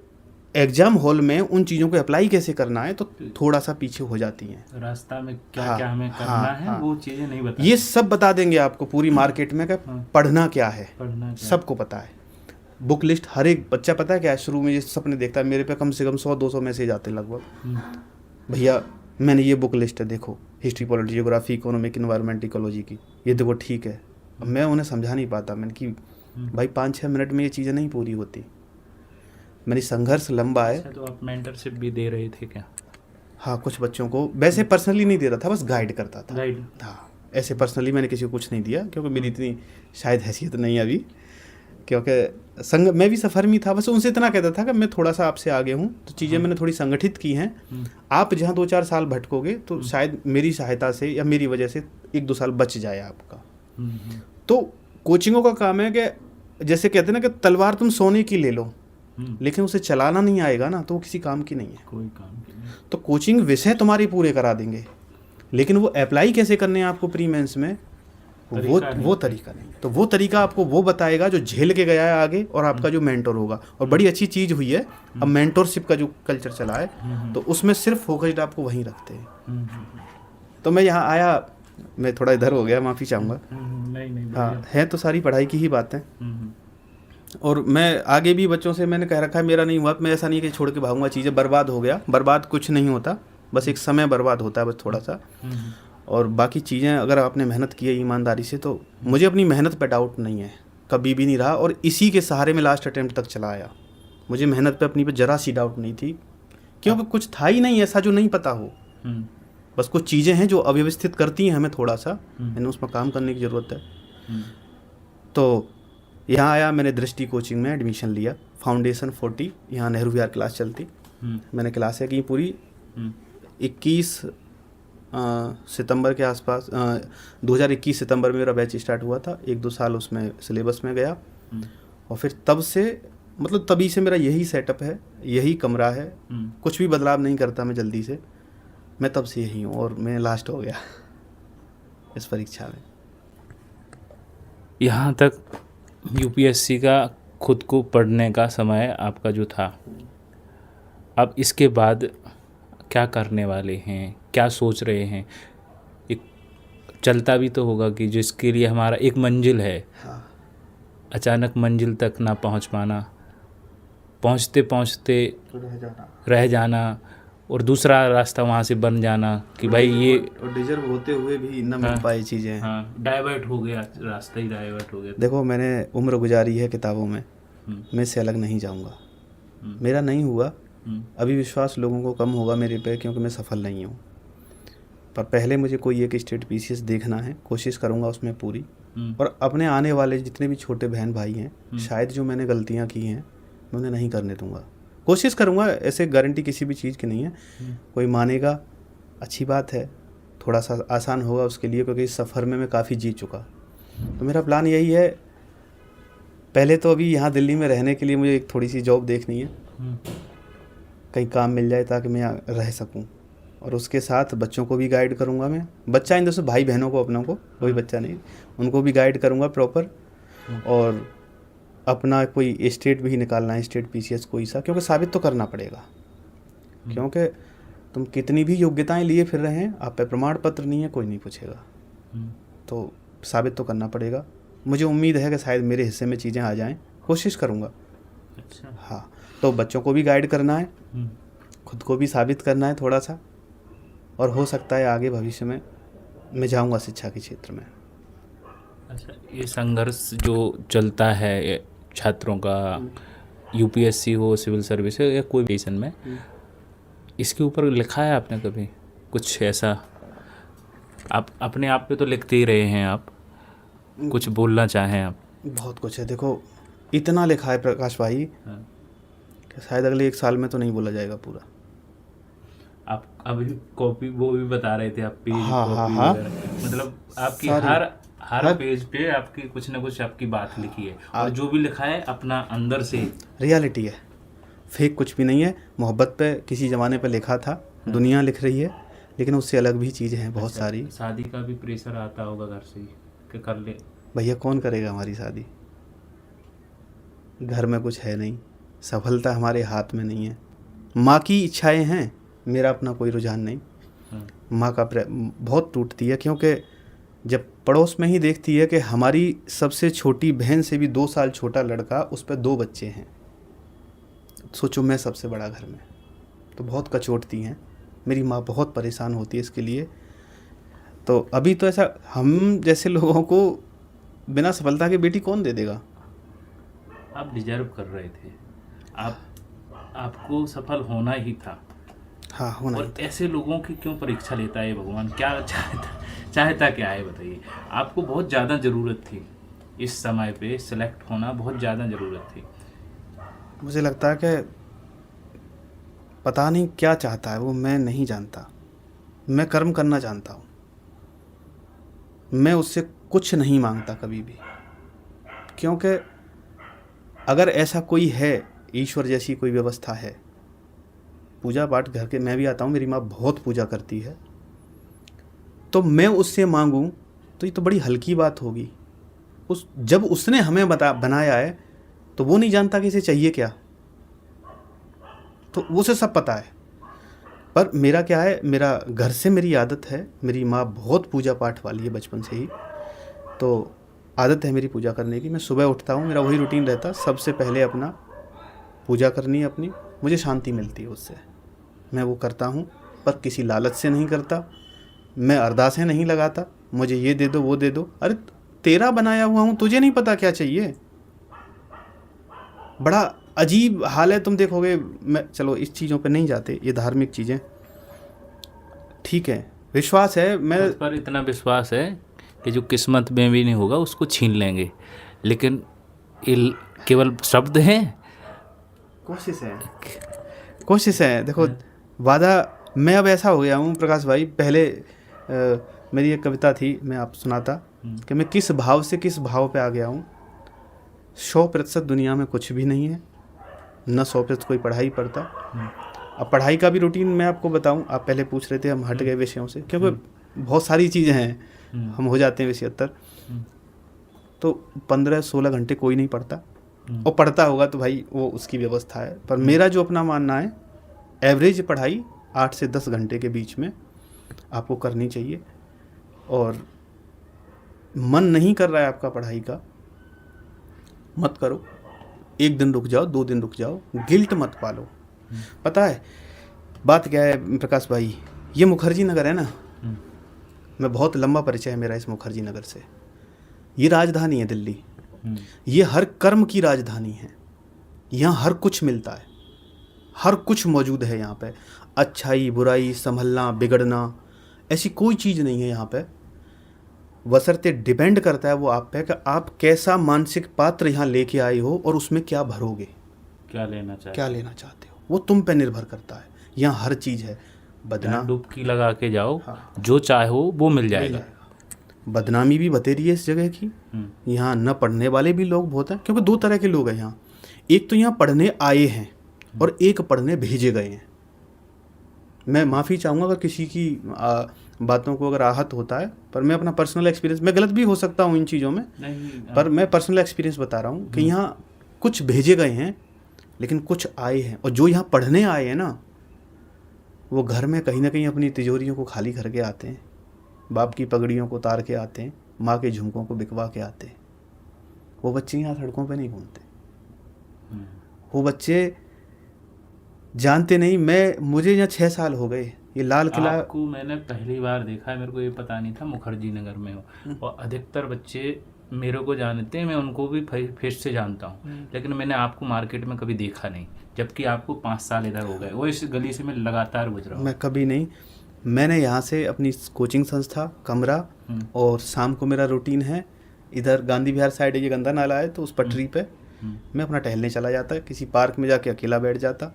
S1: एग्जाम हॉल में उन चीज़ों को अप्लाई कैसे करना है तो थोड़ा सा पीछे हो जाती हैं।
S2: रास्ता में क्या क्या हमें करना है वो चीज़ें नहीं बता,
S1: ये सब बता देंगे आपको पूरी मार्केट में कि पढ़ना क्या है, सबको पता है। बुक लिस्ट हर एक बच्चा पता है क्या है, शुरू में ये सपने देखता है। मेरे पे कम से कम 100-200 मैसेज आते हैं लगभग, भैया मैंने ये बुक लिस्ट है देखो, history, polity, geography, economic, environment, ecology की, ये देखो ठीक है। अब मैं उन्हें समझा नहीं पाता, मैंने कि भाई 5-6 मिनट में ये चीज़ें नहीं पूरी होती। मेरी संघर्ष लंबा है।
S2: तो आप मेंटरशिप भी दे रहे थे क्या?
S1: हाँ, कुछ बच्चों को, वैसे पर्सनली नहीं दे रहा था, बस गाइड करता था।
S2: गाइड?
S1: हाँ, ऐसे पर्सनली मैंने किसी को कुछ नहीं दिया, क्योंकि मेरी इतनी शायद हैसियत नहीं अभी, क्योंकि संग मैं भी सफ़र में था। बस उनसे इतना कहता था कि मैं थोड़ा सा आपसे आगे हूँ, तो चीज़ें मैंने थोड़ी संगठित की हैं। आप जहाँ 2-4 साल भटकोगे तो शायद मेरी सहायता से या मेरी वजह से 1-2 साल बच जाए आपका। तो कोचिंगों का काम है कि जैसे कहते हैं ना कि तलवार तुम सोने की ले लो, लेकिन उसे चलाना नहीं आएगा ना, तो वो किसी काम की नहीं है,
S2: कोई काम की नहीं।
S1: तो कोचिंग विषय तुम्हारे पूरे करा देंगे, लेकिन वो अप्लाई कैसे करने हैं आपको प्री मेंस में, वो तरीका नहीं। तो वो तरीका आपको वो बताएगा जो झेल के गया है आगे, और आपका जो मेंटोर होगा। और बड़ी अच्छी चीज़ हुई है अब मेंटोरशिप का जो कल्चर चला है, तो उसमें सिर्फ फोकस्ड आपको वहीं रखते हैं। तो मैं यहाँ आया, मैं थोड़ा इधर हो गया, माफ़ी चाहूँगा।
S2: नहीं,
S1: हाँ, है तो सारी पढ़ाई की ही बातें। और मैं आगे भी बच्चों से मैंने कह रखा है, मेरा नहीं हुआ, मैं ऐसा नहीं कि छोड़ के भागूंगा, चीज़ें बर्बाद हो गया, बर्बाद कुछ नहीं होता, बस एक समय बर्बाद होता है, बस थोड़ा सा। और बाकी चीज़ें अगर आपने मेहनत की है ईमानदारी से, तो मुझे अपनी मेहनत पे डाउट नहीं है, कभी भी नहीं रहा। और इसी के सहारे में लास्ट अटेम्प्ट तक चला आया। मुझे मेहनत पे अपनी पे जरा सी डाउट नहीं थी, क्योंकि कुछ था ही नहीं ऐसा जो नहीं पता हो। बस कुछ चीज़ें हैं जो अव्यवस्थित करती हैं हमें थोड़ा सा, यानी उसमें काम करने की ज़रूरत है। तो यहाँ आया, मैंने दृष्टि कोचिंग में एडमिशन लिया, फाउंडेशन 40, यहाँ नेहरू विहार क्लास चलती। मैंने क्लासें की पूरी। 21 सितंबर के आसपास, 2021 सितंबर में मेरा बैच स्टार्ट हुआ था। 1-2 साल उसमें सिलेबस में गया, और फिर तब से, मतलब तभी से मेरा यही सेटअप है, यही कमरा है, कुछ भी बदलाव नहीं करता मैं जल्दी से। मैं तब से यही हूँ, और मैं लास्ट हो गया इस परीक्षा में।
S2: यहाँ तक यूपीएससी का खुद को पढ़ने का समय आपका जो था, अब इसके बाद क्या करने वाले हैं, क्या सोच रहे हैं? एक चलता भी तो होगा कि जिसके लिए हमारा एक मंजिल है,
S1: हाँ।
S2: अचानक मंजिल तक ना पहुंच पाना, पहुंचते पहुंचते रह जाना, और दूसरा रास्ता वहाँ से बन जाना कि भाई ये,
S1: और डिजर्व होते हुए भी न मिल पाई चीज़ें।
S2: हाँ, डाइवर्ट हो गया, रास्ता ही डाइवर्ट हो गया।
S1: देखो, मैंने उम्र गुजारी है किताबों में, मैं इससे अलग नहीं जाऊंगा। मेरा नहीं हुआ, अभी विश्वास लोगों को कम होगा मेरे पे क्योंकि मैं सफल नहीं हूँ, पर पहले मुझे कोई एक स्टेट पीसीएस देखना है, कोशिश करूँगा उसमें पूरी। और अपने आने वाले जितने भी छोटे बहन भाई हैं, शायद जो मैंने गलतियाँ की हैं मैं उन्हें नहीं करने दूँगा, कोशिश करूँगा। ऐसे गारंटी किसी भी चीज़ की नहीं है, कोई मानेगा अच्छी बात है, थोड़ा सा आसान होगा उसके लिए, क्योंकि इस सफ़र में मैं काफ़ी जी चुका। तो मेरा प्लान यही है, पहले तो अभी यहाँ दिल्ली में रहने के लिए मुझे एक थोड़ी सी जॉब देखनी है, कहीं काम मिल जाए ताकि मैं यहाँ रह सकूँ। और उसके साथ बच्चों को भी गाइड करूँगा मैं, बच्चा इन दोस्तों भाई बहनों को, अपनों को, कोई बच्चा नहीं, उनको भी गाइड करूँगा प्रॉपर। और अपना कोई स्टेट भी निकालना है, स्टेट पीसीएस कोई सा, क्योंकि साबित तो करना पड़ेगा। क्योंकि तुम कितनी भी योग्यताएं लिए फिर रहे हैं, आप पे प्रमाण पत्र नहीं है, कोई नहीं पूछेगा, तो साबित तो करना पड़ेगा। मुझे उम्मीद है कि शायद मेरे हिस्से में चीज़ें आ जाएं, कोशिश करूँगा।
S2: अच्छा।
S1: हाँ, तो बच्चों को भी गाइड करना है, खुद को भी साबित करना है थोड़ा सा, और हो सकता है आगे भविष्य में मैं जाऊँगा शिक्षा के क्षेत्र में।
S2: अच्छा, ये संघर्ष जो चलता है ये छात्रों का, यूपीएससी हो, सिविल सर्विस हो, या कोई स्टेशन में, इसके ऊपर लिखा है आपने कभी कुछ ऐसा? आप अपने आप पे तो लिखते ही रहे हैं, आप कुछ बोलना चाहें आप?
S1: बहुत कुछ है, देखो इतना लिखा है प्रकाश भाई कि शायद अगले 1 साल में तो नहीं बोला जाएगा पूरा।
S2: आप अभी कॉपी वो भी बता रहे थे, आप पेज
S1: हाँ,
S2: कॉपी
S1: हाँ।
S2: वगैरह, मतलब आपकी
S1: सारी।
S2: हर पेज पे आपकी कुछ ना कुछ आपकी बात लिखी है, और जो भी लिखा है अपना अंदर से
S1: रियलिटी है, फेक कुछ भी नहीं है। मोहब्बत पे किसी ज़माने पे लिखा था, दुनिया लिख रही है, लेकिन उससे अलग भी चीज़ें हैं बहुत सारी।
S2: शादी का भी प्रेशर आता होगा घर से कि कर ले?
S1: भैया कौन करेगा हमारी शादी, घर में कुछ है नहीं, सफलता हमारे हाथ में नहीं है। माँ की इच्छाएं हैं, मेरा अपना कोई रुझान नहीं। माँ का बहुत टूटती है, क्योंकि जब पड़ोस में ही देखती है कि हमारी सबसे छोटी बहन से भी 2 साल छोटा लड़का, उस पर 2 बच्चे हैं, सोचो मैं सबसे बड़ा घर में, तो बहुत कचोटती हैं। मेरी माँ बहुत परेशान होती है इसके लिए। तो अभी तो ऐसा, हम जैसे लोगों को बिना सफलता के बेटी कौन दे देगा?
S2: आप डिजर्व कर रहे थे, आपको सफल होना ही था।
S1: हाँ, होना।
S2: और ऐसे लोगों की क्यों परीक्षा लेता है भगवान? क्या चाहता क्या है बताइए? आपको बहुत ज़्यादा ज़रूरत थी इस समय पे, सेलेक्ट होना बहुत ज़्यादा ज़रूरत थी।
S1: मुझे लगता है कि पता नहीं क्या चाहता है वो, मैं नहीं जानता। मैं कर्म करना जानता हूँ, मैं उससे कुछ नहीं मांगता कभी भी, क्योंकि अगर ऐसा कोई है, ईश्वर जैसी कोई व्यवस्था है, पूजा पाठ घर के, मैं भी आता हूँ, मेरी माँ बहुत पूजा करती है, तो मैं उससे मांगूँ तो ये तो बड़ी हल्की बात होगी। जब उसने हमें बनाया है तो वो नहीं जानता कि इसे चाहिए क्या, तो उसे सब पता है। पर मेरा क्या है, मेरा घर से मेरी आदत है, मेरी माँ बहुत पूजा पाठ वाली है बचपन से ही, तो आदत है मेरी पूजा करने की। मैं सुबह उठता हूँ, मेरा वही रूटीन रहता, सबसे पहले अपना पूजा करनी है अपनी, मुझे शांति मिलती है उससे, मैं वो करता हूँ, पर किसी लालच से नहीं करता। मैं अरदासें नहीं लगाता, मुझे ये दे दो वो दे दो। अरे तेरा बनाया हुआ हूँ, तुझे नहीं पता क्या चाहिए? बड़ा अजीब हाल है, तुम देखोगे। मैं चलो इस चीज़ों पे नहीं जाते, ये धार्मिक चीज़ें ठीक है, विश्वास है, मैं
S2: उस पर इतना विश्वास है कि जो किस्मत में भी नहीं होगा उसको छीन लेंगे, लेकिन ये केवल शब्द हैं,
S1: कोशिश है। देखो वादा, मैं अब ऐसा हो गया हूँ प्रकाश भाई, पहले मेरी एक कविता थी, मैं आप सुनाता कि मैं किस भाव से किस भाव पे आ गया हूँ। 100% दुनिया में कुछ भी नहीं है, न 100% कोई पढ़ाई पढ़ता। अब पढ़ाई का भी रूटीन मैं आपको बताऊं, आप पहले पूछ रहे थे, हम हट गए विषयों से, क्योंकि बहुत सारी चीज़ें हैं, हम हो जाते हैं विषयोत्तर। तो 15-16 घंटे कोई नहीं पढ़ता, और पढ़ता होगा तो भाई वो उसकी व्यवस्था है। पर मेरा जो अपना मानना है, एवरेज पढ़ाई 8 से 10 घंटे के बीच में आपको करनी चाहिए। और मन नहीं कर रहा है आपका पढ़ाई का, मत करो, 1 दिन रुक जाओ, 2 दिन रुक जाओ, गिल्ट मत पालो। पता है बात क्या है प्रकाश भाई, ये मुखर्जी नगर है ना, मैं बहुत लंबा परिचय है मेरा इस मुखर्जी नगर से। ये राजधानी है दिल्ली, ये हर कर्म की राजधानी है, यहाँ हर कुछ मिलता है, हर कुछ मौजूद है यहाँ पे। अच्छाई बुराई, संभलना बिगड़ना, ऐसी कोई चीज़ नहीं है यहाँ पे। बशर्ते डिपेंड करता है वो आप पे कि आप कैसा मानसिक पात्र यहाँ लेके आए हो और उसमें क्या भरोगे,
S2: क्या लेना
S1: चाहते हो, वो तुम पे निर्भर करता है। यहाँ हर चीज़ है।
S2: डुबकी लगा के जाओ,
S1: हाँ,
S2: जो चाहो वो मिल जाएगा।
S1: बदनामी भी बतेरी है इस जगह की। यहाँ न पढ़ने वाले भी लोग बहुत हैं, क्योंकि दो तरह के लोग हैं यहाँ। एक तो यहाँ पढ़ने आए हैं और एक पढ़ने भेजे गए हैं। मैं माफ़ी चाहूँगा अगर किसी की बातों को अगर आहत होता है, पर मैं अपना पर्सनल एक्सपीरियंस, मैं गलत भी हो सकता हूँ इन चीज़ों में, पर मैं पर्सनल एक्सपीरियंस बता रहा हूँ कि यहाँ कुछ भेजे गए हैं लेकिन कुछ आए हैं। और जो यहाँ पढ़ने आए हैं ना, वो घर में कहीं ना कहीं अपनी तिजोरियों को खाली करके आते हैं, बाप की पगड़ियों को उतार के आते हैं, माँ के झुमकों को बिकवा के आते हैं। वो बच्चे यहाँ सड़कों पे नहीं घूमते। वो बच्चे जानते नहीं। मुझे यहाँ 6 साल हो गए। ये लाल किला
S2: आपको मैंने पहली बार देखा है, मेरे को ये पता नहीं था मुखर्जी नगर में हो। और अधिकतर बच्चे मेरे को जानते हैं, मैं उनको भी फेस से जानता हूँ, लेकिन मैंने आपको मार्केट में कभी देखा नहीं, जबकि आपको 5 साल इधर हो गए। वो इस गली से मैं लगातार गुजरा हूँ।
S1: मैं कभी नहीं। मैंने यहाँ से अपनी कोचिंग संस्था, कमरा, और शाम को मेरा रूटीन है इधर गांधी विहार साइड, ये गंदा नाला है तो उस पटरी पे मैं अपना टहलने चला जाता, किसी पार्क में जाके अकेला बैठ जाता।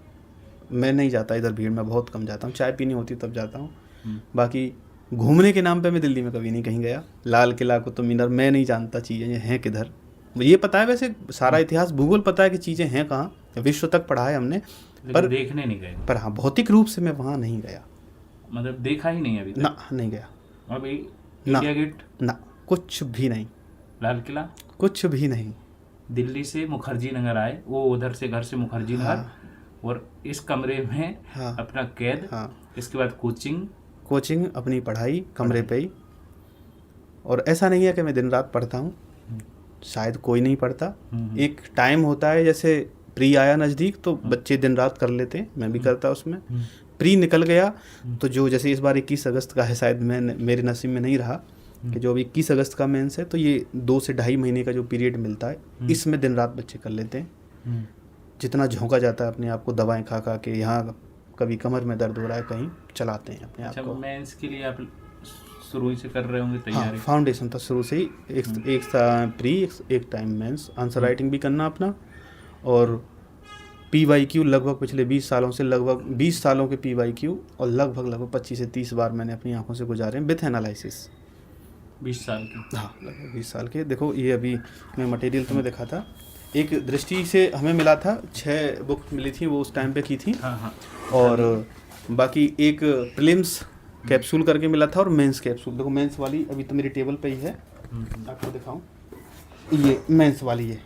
S1: मैं नहीं जाता इधर, भीड़ में बहुत कम जाता हूँ, चाय पीनी होती तब जाता हूँ। बाकी घूमने के नाम पे मैं दिल्ली में कभी नहीं कहीं गया। लाल किला, कुतुब मीनार मैं नहीं जानता चीज़ें हैं किधर। ये पता है वैसे सारा इतिहास, भूगोल पता है कि चीज़ें हैं कहाँ, विश्व तक पढ़ा है हमने, पर
S2: देखने नहीं गए।
S1: पर हाँ, भौतिक रूप से मैं वहाँ नहीं गया।
S2: मतलब देखा ही नहीं अभी तक?
S1: ना, नहीं गया
S2: अभी।
S1: ना,
S2: इंडिया गेट
S1: ना, कुछ भी नहीं।
S2: लाल किला
S1: कुछ भी नहीं।
S2: दिल्ली से मुखर्जी नगर आए, वो उधर से घर से मुखर्जी नगर, और इस कमरे में अपना कैद। इसके बाद कोचिंग,
S1: अपनी पढ़ाई कमरे पे ही। और ऐसा नहीं है कि मैं दिन रात पढ़ता हूँ, शायद कोई नहीं पढ़ता। एक टाइम होता है, जैसे प्री आया नज़दीक तो बच्चे दिन रात कर लेते हैं, मैं भी करता उसमें। प्री निकल गया तो जो, जैसे इस बार 21 अगस्त का है, शायद मेरे नसीब में नहीं रहा कि जो अभी 21 अगस्त का मेंस है, तो ये 2 से 2.5 महीने का जो पीरियड मिलता है, इसमें दिन रात बच्चे कर लेते हैं। जितना झोंका जाता है अपने आप को दवाएं खा खा के, यहाँ कभी कमर में दर्द हो रहा है, कहीं चलाते हैं अपने आप को।
S2: मेंस के लिए आप शुरू से कर रहे होंगे तैयारी?
S1: हाँ, फाउंडेशन था शुरू से ही। एक प्री, एक टाइम मेंस, आंसर राइटिंग भी करना अपना, और PYQ लगभग पिछले 20 सालों से, लगभग 20 सालों के PYQ, और लगभग 25 से 30 बार मैंने अपनी आंखों से गुजारे हैं विथ एनालिसिस।
S2: 20 साल के?
S1: हाँ, लगभग 20 साल के। देखो ये अभी मैं मटेरियल तुम्हें दिखा था, एक दृष्टि से हमें मिला था, 6 बुक मिली थी, वो उस टाइम पे की थी।
S2: हाँ।
S1: और बाकी एक प्रीलिम्स कैप्सूल करके मिला था, और मेंस कैप्सूल। देखो मेंस वाली अभी तो मेरी टेबल पे ही है, आपको दिखाऊं। ये मेंस वाली है,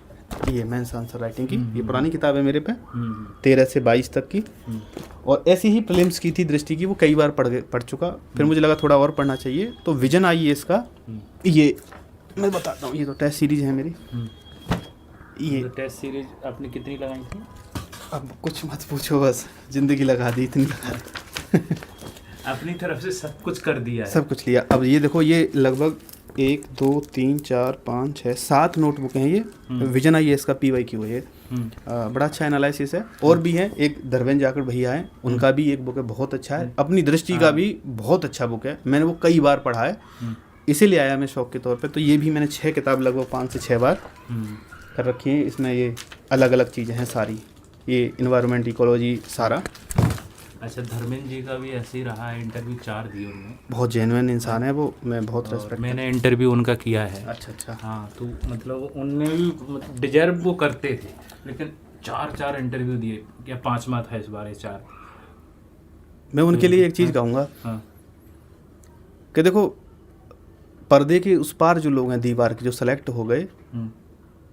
S1: ये मेंस आंसर राइटिंग की, ये पुरानी किताब है मेरे पे, 13 से 22 तक की। और ऐसी ही प्रीलिम्स की थी दृष्टि की, वो कई बार पढ़ चुका। फिर मुझे लगा थोड़ा और पढ़ना चाहिए, तो विजन आई है इसका। ये मैं बताता हूँ, ये तो टेस्ट सीरीज है मेरी। ये
S2: टेस्ट सीरीज आपने कितनी लगाई थी?
S1: अब कुछ मत पूछो, बस जिंदगी लगा दी, इतनी लगा दी।
S2: अपनी तरफ से सब कुछ कर दिया है,
S1: सब कुछ लिया। अब ये देखो, ये लगभग 1 2 3 4 5 6 7 नोटबुक हैं। ये विजन आई है इसका, PYQ है ये। बड़ा अच्छा एनालिसिस है। और भी है, एक धर्मेंद्र जाखड़ भैया है, उनका भी एक बुक है, बहुत अच्छा है। अपनी दृष्टि का भी बहुत अच्छा बुक है, मैंने वो कई बार पढ़ा है, इसीलिए आया मैं शौक के तौर पे। तो ये भी मैंने 6 किताब लगभग 5 से 6 बार कर रखी है। इसमें ये अलग अलग चीज़ें हैं सारी, ये इन्वायरमेंट, इकोलॉजी, सारा।
S2: अच्छा, धर्मेंद्र जी का भी ऐसे ही रहा है, इंटरव्यू 4 दिए उन्होंने।
S1: बहुत जेन्युइन इंसान है वो, मैं बहुत रेस्पेक्ट।
S2: मैंने इंटरव्यू उनका किया है।
S1: अच्छा।
S2: हाँ, तो मतलब उनने भी डिजर्व वो करते थे, लेकिन 4 इंटरव्यू दिए, या 5वां था इस बार, 4।
S1: मैं उनके लिए एक चीज़ कहूँगा कि देखो, पर्दे के उस पार जो लोग हैं, दीवार के, जो सेलेक्ट हो गए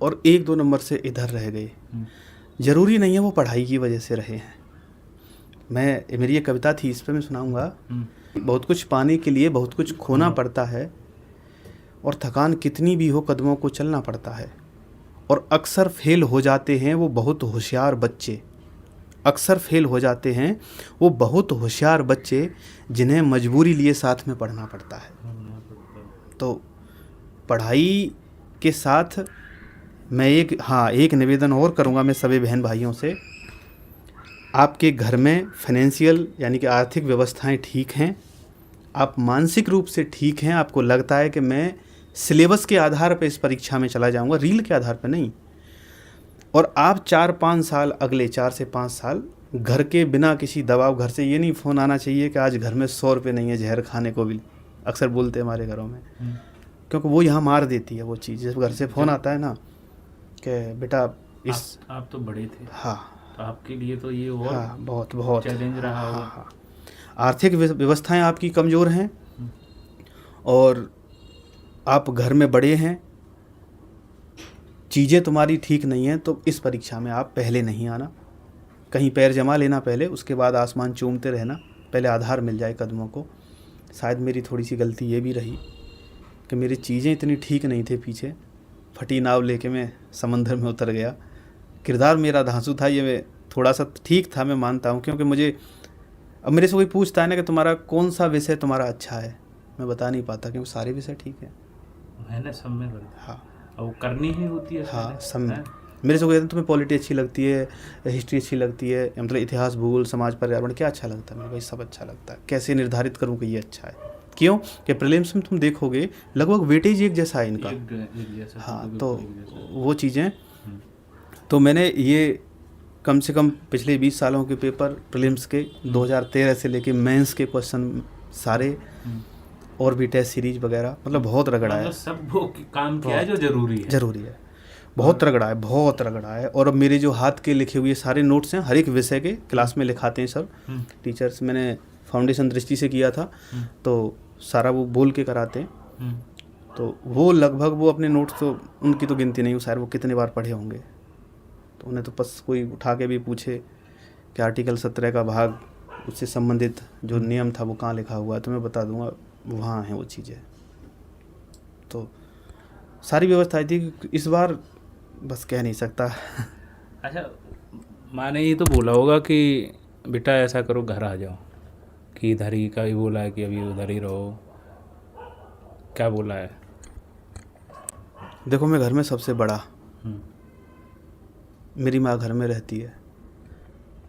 S1: और 1-2 नंबर से इधर रह गए, ज़रूरी नहीं है वो पढ़ाई की वजह से रहे हैं। मेरी एक कविता थी, इस पर मैं सुनाऊंगा। बहुत कुछ पाने के लिए बहुत कुछ खोना पड़ता है, और थकान कितनी भी हो कदमों को चलना पड़ता है। और अक्सर फेल हो जाते हैं वो बहुत होशियार बच्चे, अक्सर फेल हो जाते हैं वो बहुत होशियार बच्चे, जिन्हें मजबूरी लिए साथ में पढ़ना पड़ता है। तो पढ़ाई के साथ मैं एक निवेदन और करूँगा मैं सभी बहन भाइयों से आपके घर में फाइनेंशियल यानी कि आर्थिक व्यवस्थाएं ठीक हैं, आप मानसिक रूप से ठीक हैं, आपको लगता है कि मैं सिलेबस के आधार पर इस परीक्षा में चला जाऊंगा, रील के आधार पर नहीं, और आप 4-5 साल, अगले 4 से 5 साल घर के बिना किसी दबाव, घर से ये नहीं फ़ोन आना चाहिए कि आज घर में 100 रुपये नहीं है जहर खाने को भी, अक्सर बोलते हैं हमारे घरों में, क्योंकि वो यहाँ मार देती है वो चीज़। जब घर से फ़ोन आता है ना कि बेटा इस
S2: आप तो बड़े थे,
S1: हाँ,
S2: तो आपके लिए तो ये और
S1: हाँ, बहुत बहुत
S2: चैलेंज रहा होगा।
S1: हाँ, हाँ। आर्थिक व्यवस्थाएं आपकी कमज़ोर हैं और आप घर में बड़े हैं, चीज़ें तुम्हारी ठीक नहीं हैं, तो इस परीक्षा में आप पहले नहीं आना, कहीं पैर जमा लेना पहले, उसके बाद आसमान चूमते रहना, पहले आधार मिल जाए कदमों को। शायद मेरी थोड़ी सी गलती ये भी रही कि मेरी चीज़ें इतनी ठीक नहीं थे, पीछे फटी नाव लेके मैं समंदर में उतर गया। किरदार मेरा धांसू था, ये मैं थोड़ा सा ठीक था, मैं मानता हूँ, क्योंकि मुझे अब मेरे से कोई पूछता है ना कि तुम्हारा कौन सा विषय तुम्हारा अच्छा है, मैं बता नहीं पाता क्योंकि सारे विषय ठीक है।
S2: मैंने सब में
S1: हाँ,
S2: और वो करनी ही होती है।
S1: हाँ, सब में। मेरे से कोई कहता है तुम्हें पॉलिटी अच्छी लगती है, हिस्ट्री अच्छी लगती है, मतलब इतिहास, भूगोल, समाज, पर्यावरण, क्या अच्छा लगता है? मेरे भाई सब अच्छा लगता है। कैसे निर्धारित करूँ कि ये अच्छा है? क्यों कि प्रीलिम्स में तुम देखोगे लगभग वेटेज एक जैसा है इनका। हाँ, तो वो चीज़ें, तो मैंने ये कम से कम पिछले 20 सालों के पेपर प्रीलिम्स के 2013 से लेके मेंस के क्वेश्चन सारे, और भी टेस्ट सीरीज वगैरह, मतलब बहुत रगड़ा है,
S2: सब वो काम किया है जो जरूरी है,
S1: बहुत रगड़ा है, बहुत रगड़ा है। और अब मेरे जो हाथ के लिखे हुए सारे नोट्स हैं, हर एक विषय के क्लास में लिखाते हैं सब टीचर्स। मैंने फाउंडेशन दृष्टि से किया था, तो सारा वो बोल के कराते हैं, तो वो लगभग वो अपने नोट्स तो उनकी तो गिनती नहीं, शायद वो कितने बार पढ़े होंगे। तो उन्हें तो बस कोई उठा के भी पूछे कि आर्टिकल 17 का भाग, उससे संबंधित जो नियम था वो कहाँ लिखा हुआ है, तो मैं बता दूंगा वहाँ हैं वो चीज़ें। तो सारी व्यवस्थाएं थी, इस बार बस कह नहीं सकता।
S2: अच्छा, माँ ने ये तो बोला होगा कि बेटा ऐसा करो घर आ जाओ, कि इधर ही का ही बोला है कि अभी उधर ही रहो, क्या बोला है?
S1: देखो मैं घर में सबसे बड़ा, मेरी माँ घर में रहती है,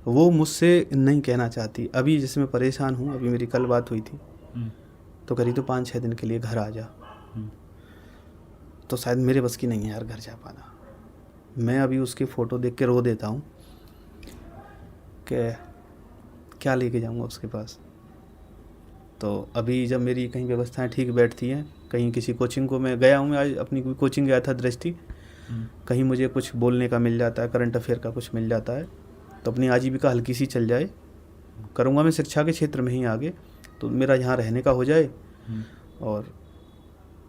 S1: वो मुझसे नहीं कहना चाहती अभी, जैसे मैं परेशान हूँ, अभी मेरी कल बात हुई थी, तो करी तो 5-6 दिन के लिए घर आ जा, तो शायद मेरे बस की नहीं है यार घर जा पाना। मैं अभी उसकी फ़ोटो देख के रो देता हूँ कि क्या लेके जाऊँगा उसके पास। तो अभी जब मेरी कहीं व्यवस्थाएं ठीक बैठती हैं, कहीं किसी कोचिंग को मैं गया हूँ, मैं आज अपनी कोई कोचिंग गया था दृष्टि, कहीं मुझे कुछ बोलने का मिल जाता है, करंट अफेयर का कुछ मिल जाता है, तो अपनी आजीविका हल्की सी चल जाए, करूँगा मैं शिक्षा के क्षेत्र में ही आगे, तो मेरा यहाँ रहने का हो जाए, और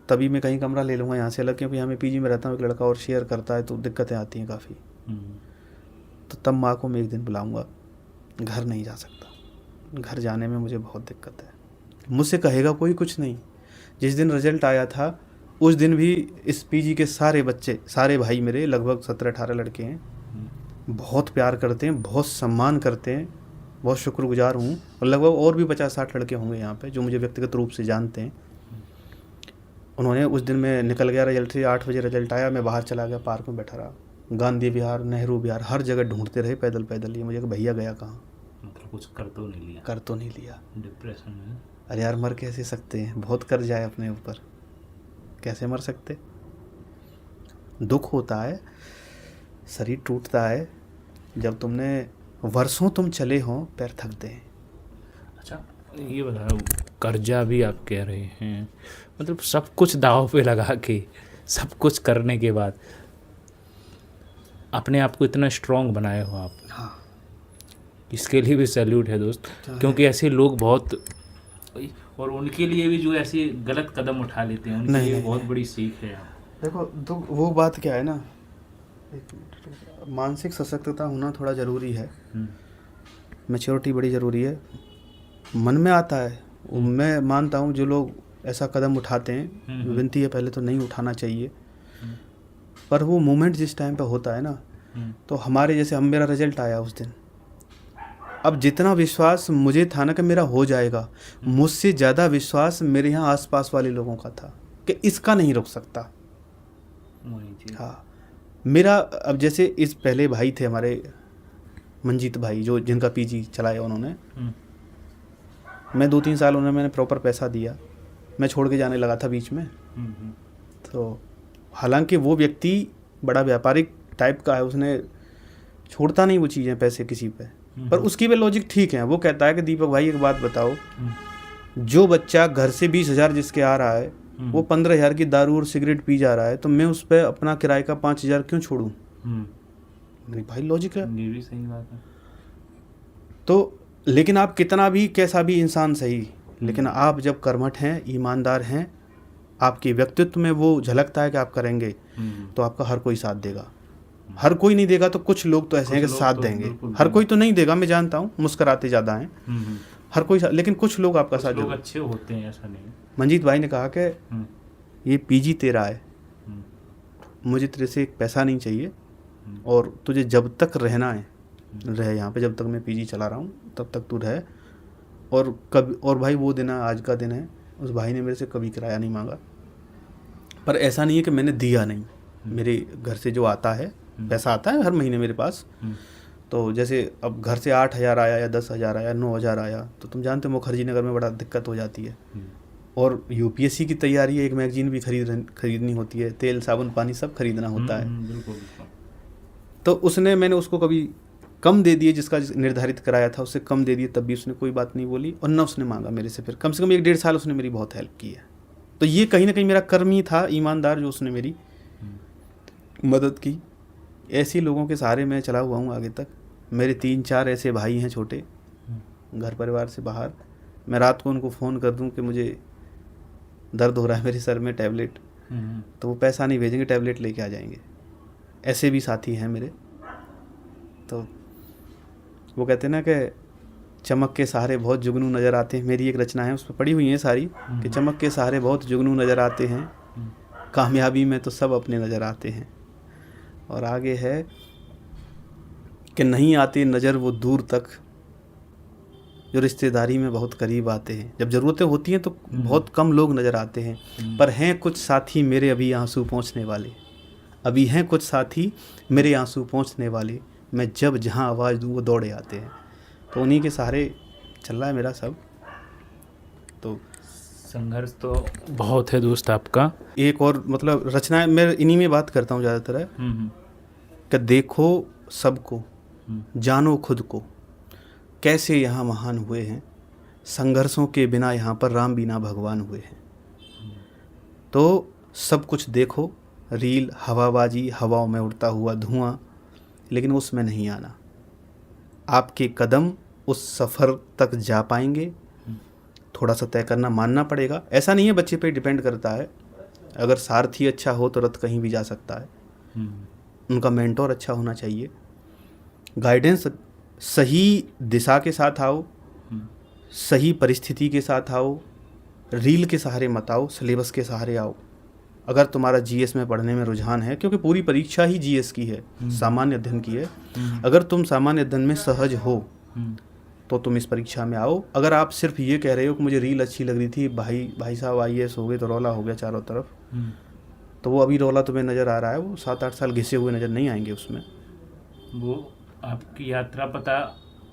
S1: तभी मैं कहीं कमरा ले लूँगा यहाँ से अलग, क्योंकि यहाँ मैं पीजी में रहता हूँ, एक लड़का और शेयर करता है, तो दिक्कतें आती हैं काफ़ी। तो तब माँ को मैं एक दिन बुलाऊँगा, घर नहीं जा सकता, घर जाने में मुझे बहुत दिक्कत है। मुझसे कहेगा कोई कुछ नहीं। जिस दिन रिजल्ट आया था उस दिन भी इस पीजी के सारे बच्चे, सारे भाई मेरे, लगभग 17-18 लड़के हैं, बहुत प्यार करते हैं, बहुत सम्मान करते हैं, बहुत शुक्रगुजार हूँ। और लगभग और भी 50-60 लड़के होंगे यहाँ पे जो मुझे व्यक्तिगत रूप से जानते हैं। उन्होंने उस दिन मैं निकल गया, रिजल्ट से 8 बजे रिजल्ट आया, मैं बाहर चला गया, पार्क में बैठा रहा, गांधी विहार, नेहरू विहार, हर जगह ढूंढते रहे पैदल पैदल, ये मुझे कि भैया गया कहाँ।
S2: मतलब कुछ कर तो नहीं लिया, डिप्रेशन में।
S1: अरे यार मर कैसे सकते हैं, बहुत कर जाए अपने ऊपर, कैसे मर सकते? दुख होता है, शरीर टूटता है, जब तुमने वर्षों तुम चले हो, पैर थकते हैं।
S2: अच्छा, ये बताओ, कर्जा भी आप कह रहे हैं, मतलब सब कुछ दांव पे लगा के, सब कुछ करने के बाद अपने आप को इतना स्ट्रॉन्ग बनाए हो आप।
S1: हाँ,
S2: इसके लिए भी सैल्यूट है दोस्त, क्योंकि ऐसे लोग बहुत, और उनके लिए भी जो ऐसे गलत कदम उठा लेते हैं, उनके लिए बहुत बड़ी सीख है।
S1: देखो तो वो बात क्या है ना, मानसिक सशक्तता होना थोड़ा ज़रूरी है, मैच्योरिटी बड़ी ज़रूरी है, मन में आता है। मैं मानता हूँ जो लोग ऐसा कदम उठाते हैं, विनती है पहले तो नहीं उठाना चाहिए, पर वो मोमेंट जिस टाइम पे होता है ना, तो हमारे जैसे, हम, मेरा रिजल्ट आया उस दिन, अब जितना विश्वास मुझे था ना कि मेरा हो जाएगा, मुझसे ज़्यादा विश्वास मेरे यहाँ आसपास वाले लोगों का था कि इसका नहीं रुक सकता। हाँ, मेरा अब जैसे इस पहले भाई थे हमारे, मंजीत भाई जो जिनका पीजी चलाया उन्होंने, मैं 2-3 साल उन्हें मैंने प्रॉपर पैसा दिया, मैं छोड़ के जाने लगा था बीच में। तो हालांकि वो व्यक्ति बड़ा व्यापारिक टाइप का है, उसने छोड़ता नहीं वो चीज़ें पैसे किसी पे, पर उसकी भी लॉजिक ठीक है। वो कहता है कि दीपक भाई एक बात बताओ, जो बच्चा घर से 20,000 जिसके आ रहा है वो 15,000 की दारू और सिगरेट पी जा रहा है, तो मैं उस पर अपना किराए का 5,000 क्यों छोड़ूं? नहीं भाई लॉजिक है,
S2: ये भी सही बात है।
S1: तो लेकिन आप कितना भी कैसा भी इंसान सही, लेकिन आप जब कर्मठ हैं, ईमानदार हैं, आपके व्यक्तित्व में वो झलकता है कि आप करेंगे, तो आपका हर कोई साथ देगा। हर कोई नहीं देगा तो कुछ लोग तो ऐसे हैं कि साथ देंगे, हर कोई तो नहीं देगा, मैं जानता हूँ, मुस्कुराते ज़्यादा हैं, हर कोई लेकिन कुछ लोग आपका साथ
S2: लोग अच्छे होते हैं, ऐसा नहीं।
S1: मंजीत भाई ने कहा कि ये पीजी तेरा है, मुझे तेरे से एक पैसा नहीं चाहिए, और तुझे जब तक रहना है रह यहाँ पे, जब तक मैं पीजी चला रहा हूँ तब तक तू रह। और कभी, और भाई वो दिन आज का दिन है, उस भाई ने मेरे से कभी किराया नहीं मांगा, पर ऐसा नहीं है कि मैंने दिया नहीं। मेरे घर से जो आता है पैसा आता है हर महीने मेरे पास, तो जैसे अब घर से 8,000 आया या 10,000 आया, 9,000 आया, तो तुम जानते हो मुखर्जी नगर में बड़ा दिक्कत हो जाती है। और यूपीएससी की तैयारी है, एक मैगजीन भी खरीदनी होती है, तेल साबुन पानी सब खरीदना होता है। तो उसने, मैंने उसको कभी कम दे दिए, जिसका निर्धारित कराया था उससे कम दे दिए, तब भी उसने कोई बात नहीं बोली, और न उसने मांगा मेरे से। फिर कम से कम 1-1.5 साल उसने मेरी बहुत हेल्प की है। तो ये कहीं ना कहीं मेरा कर्म ही था, ईमानदार, जो उसने मेरी मदद की। ऐसे लोगों के सहारे मैं चला हुआ हूँ आगे तक। मेरे 3-4 ऐसे भाई हैं छोटे, घर परिवार से बाहर, मैं रात को उनको फ़ोन कर दूं कि मुझे दर्द हो रहा है मेरे सर में, टैबलेट, तो वो पैसा नहीं भेजेंगे, टैबलेट लेके आ जाएंगे। ऐसे भी साथी हैं मेरे। तो वो कहते हैं ना कि चमक के सहारे बहुत जुगनू नज़र आते हैं, मेरी एक रचना है, उस पर पड़ी हुई है सारी, कि चमक के सहारे बहुत जुगनू नज़र आते हैं, कामयाबी में तो सब अपने नज़र आते हैं। और आगे है कि नहीं आते नज़र वो दूर तक, जो रिश्तेदारी में बहुत करीब आते हैं। जब ज़रूरतें होती हैं तो बहुत कम लोग नज़र आते हैं, पर हैं कुछ साथी मेरे अभी आंसू पहुँचने वाले, अभी हैं कुछ साथी मेरे आंसू पहुँचने वाले, मैं जब जहाँ आवाज़ दूँ वो दौड़े आते हैं। तो उन्हीं के सहारे चल रहा है मेरा सब। तो
S2: संघर्ष तो बहुत है दोस्त आपका।
S1: एक और मतलब रचना, मैं इन्हीं में बात करता हूँ ज़्यादातर, है कि देखो सबको, जानो खुद को, कैसे यहाँ महान हुए हैं, संघर्षों के बिना यहाँ पर राम बिना भगवान हुए हैं। तो सब कुछ देखो, रील, हवाबाजी, हवाओं में उड़ता हुआ धुआं, लेकिन उसमें नहीं आना। आपके कदम उस सफ़र तक जा पाएंगे, थोड़ा सा तय करना, मानना पड़ेगा। ऐसा नहीं है, बच्चे पे डिपेंड करता है। अगर सारथी अच्छा हो तो रथ कहीं भी जा सकता है। उनका मेंटोर अच्छा होना चाहिए, गाइडेंस, सही दिशा के साथ आओ, सही परिस्थिति के साथ आओ, रील के सहारे मत आओ, सिलेबस के सहारे आओ। अगर तुम्हारा जीएस में पढ़ने में रुझान है, क्योंकि पूरी परीक्षा ही जीएस की है, सामान्य अध्ययन की है, अगर तुम सामान्य अध्ययन में सहज हो तो तुम इस परीक्षा में आओ। अगर आप सिर्फ ये कह रहे हो कि मुझे रील अच्छी लग रही थी, भाई साहब IAS हो गए तो रौला हो गया चारों तरफ, तो वो अभी रौला तुम्हें नज़र आ रहा है, वो 7-8 साल घिसे हुए नज़र नहीं आएंगे उसमें।
S2: वो आपकी यात्रा पता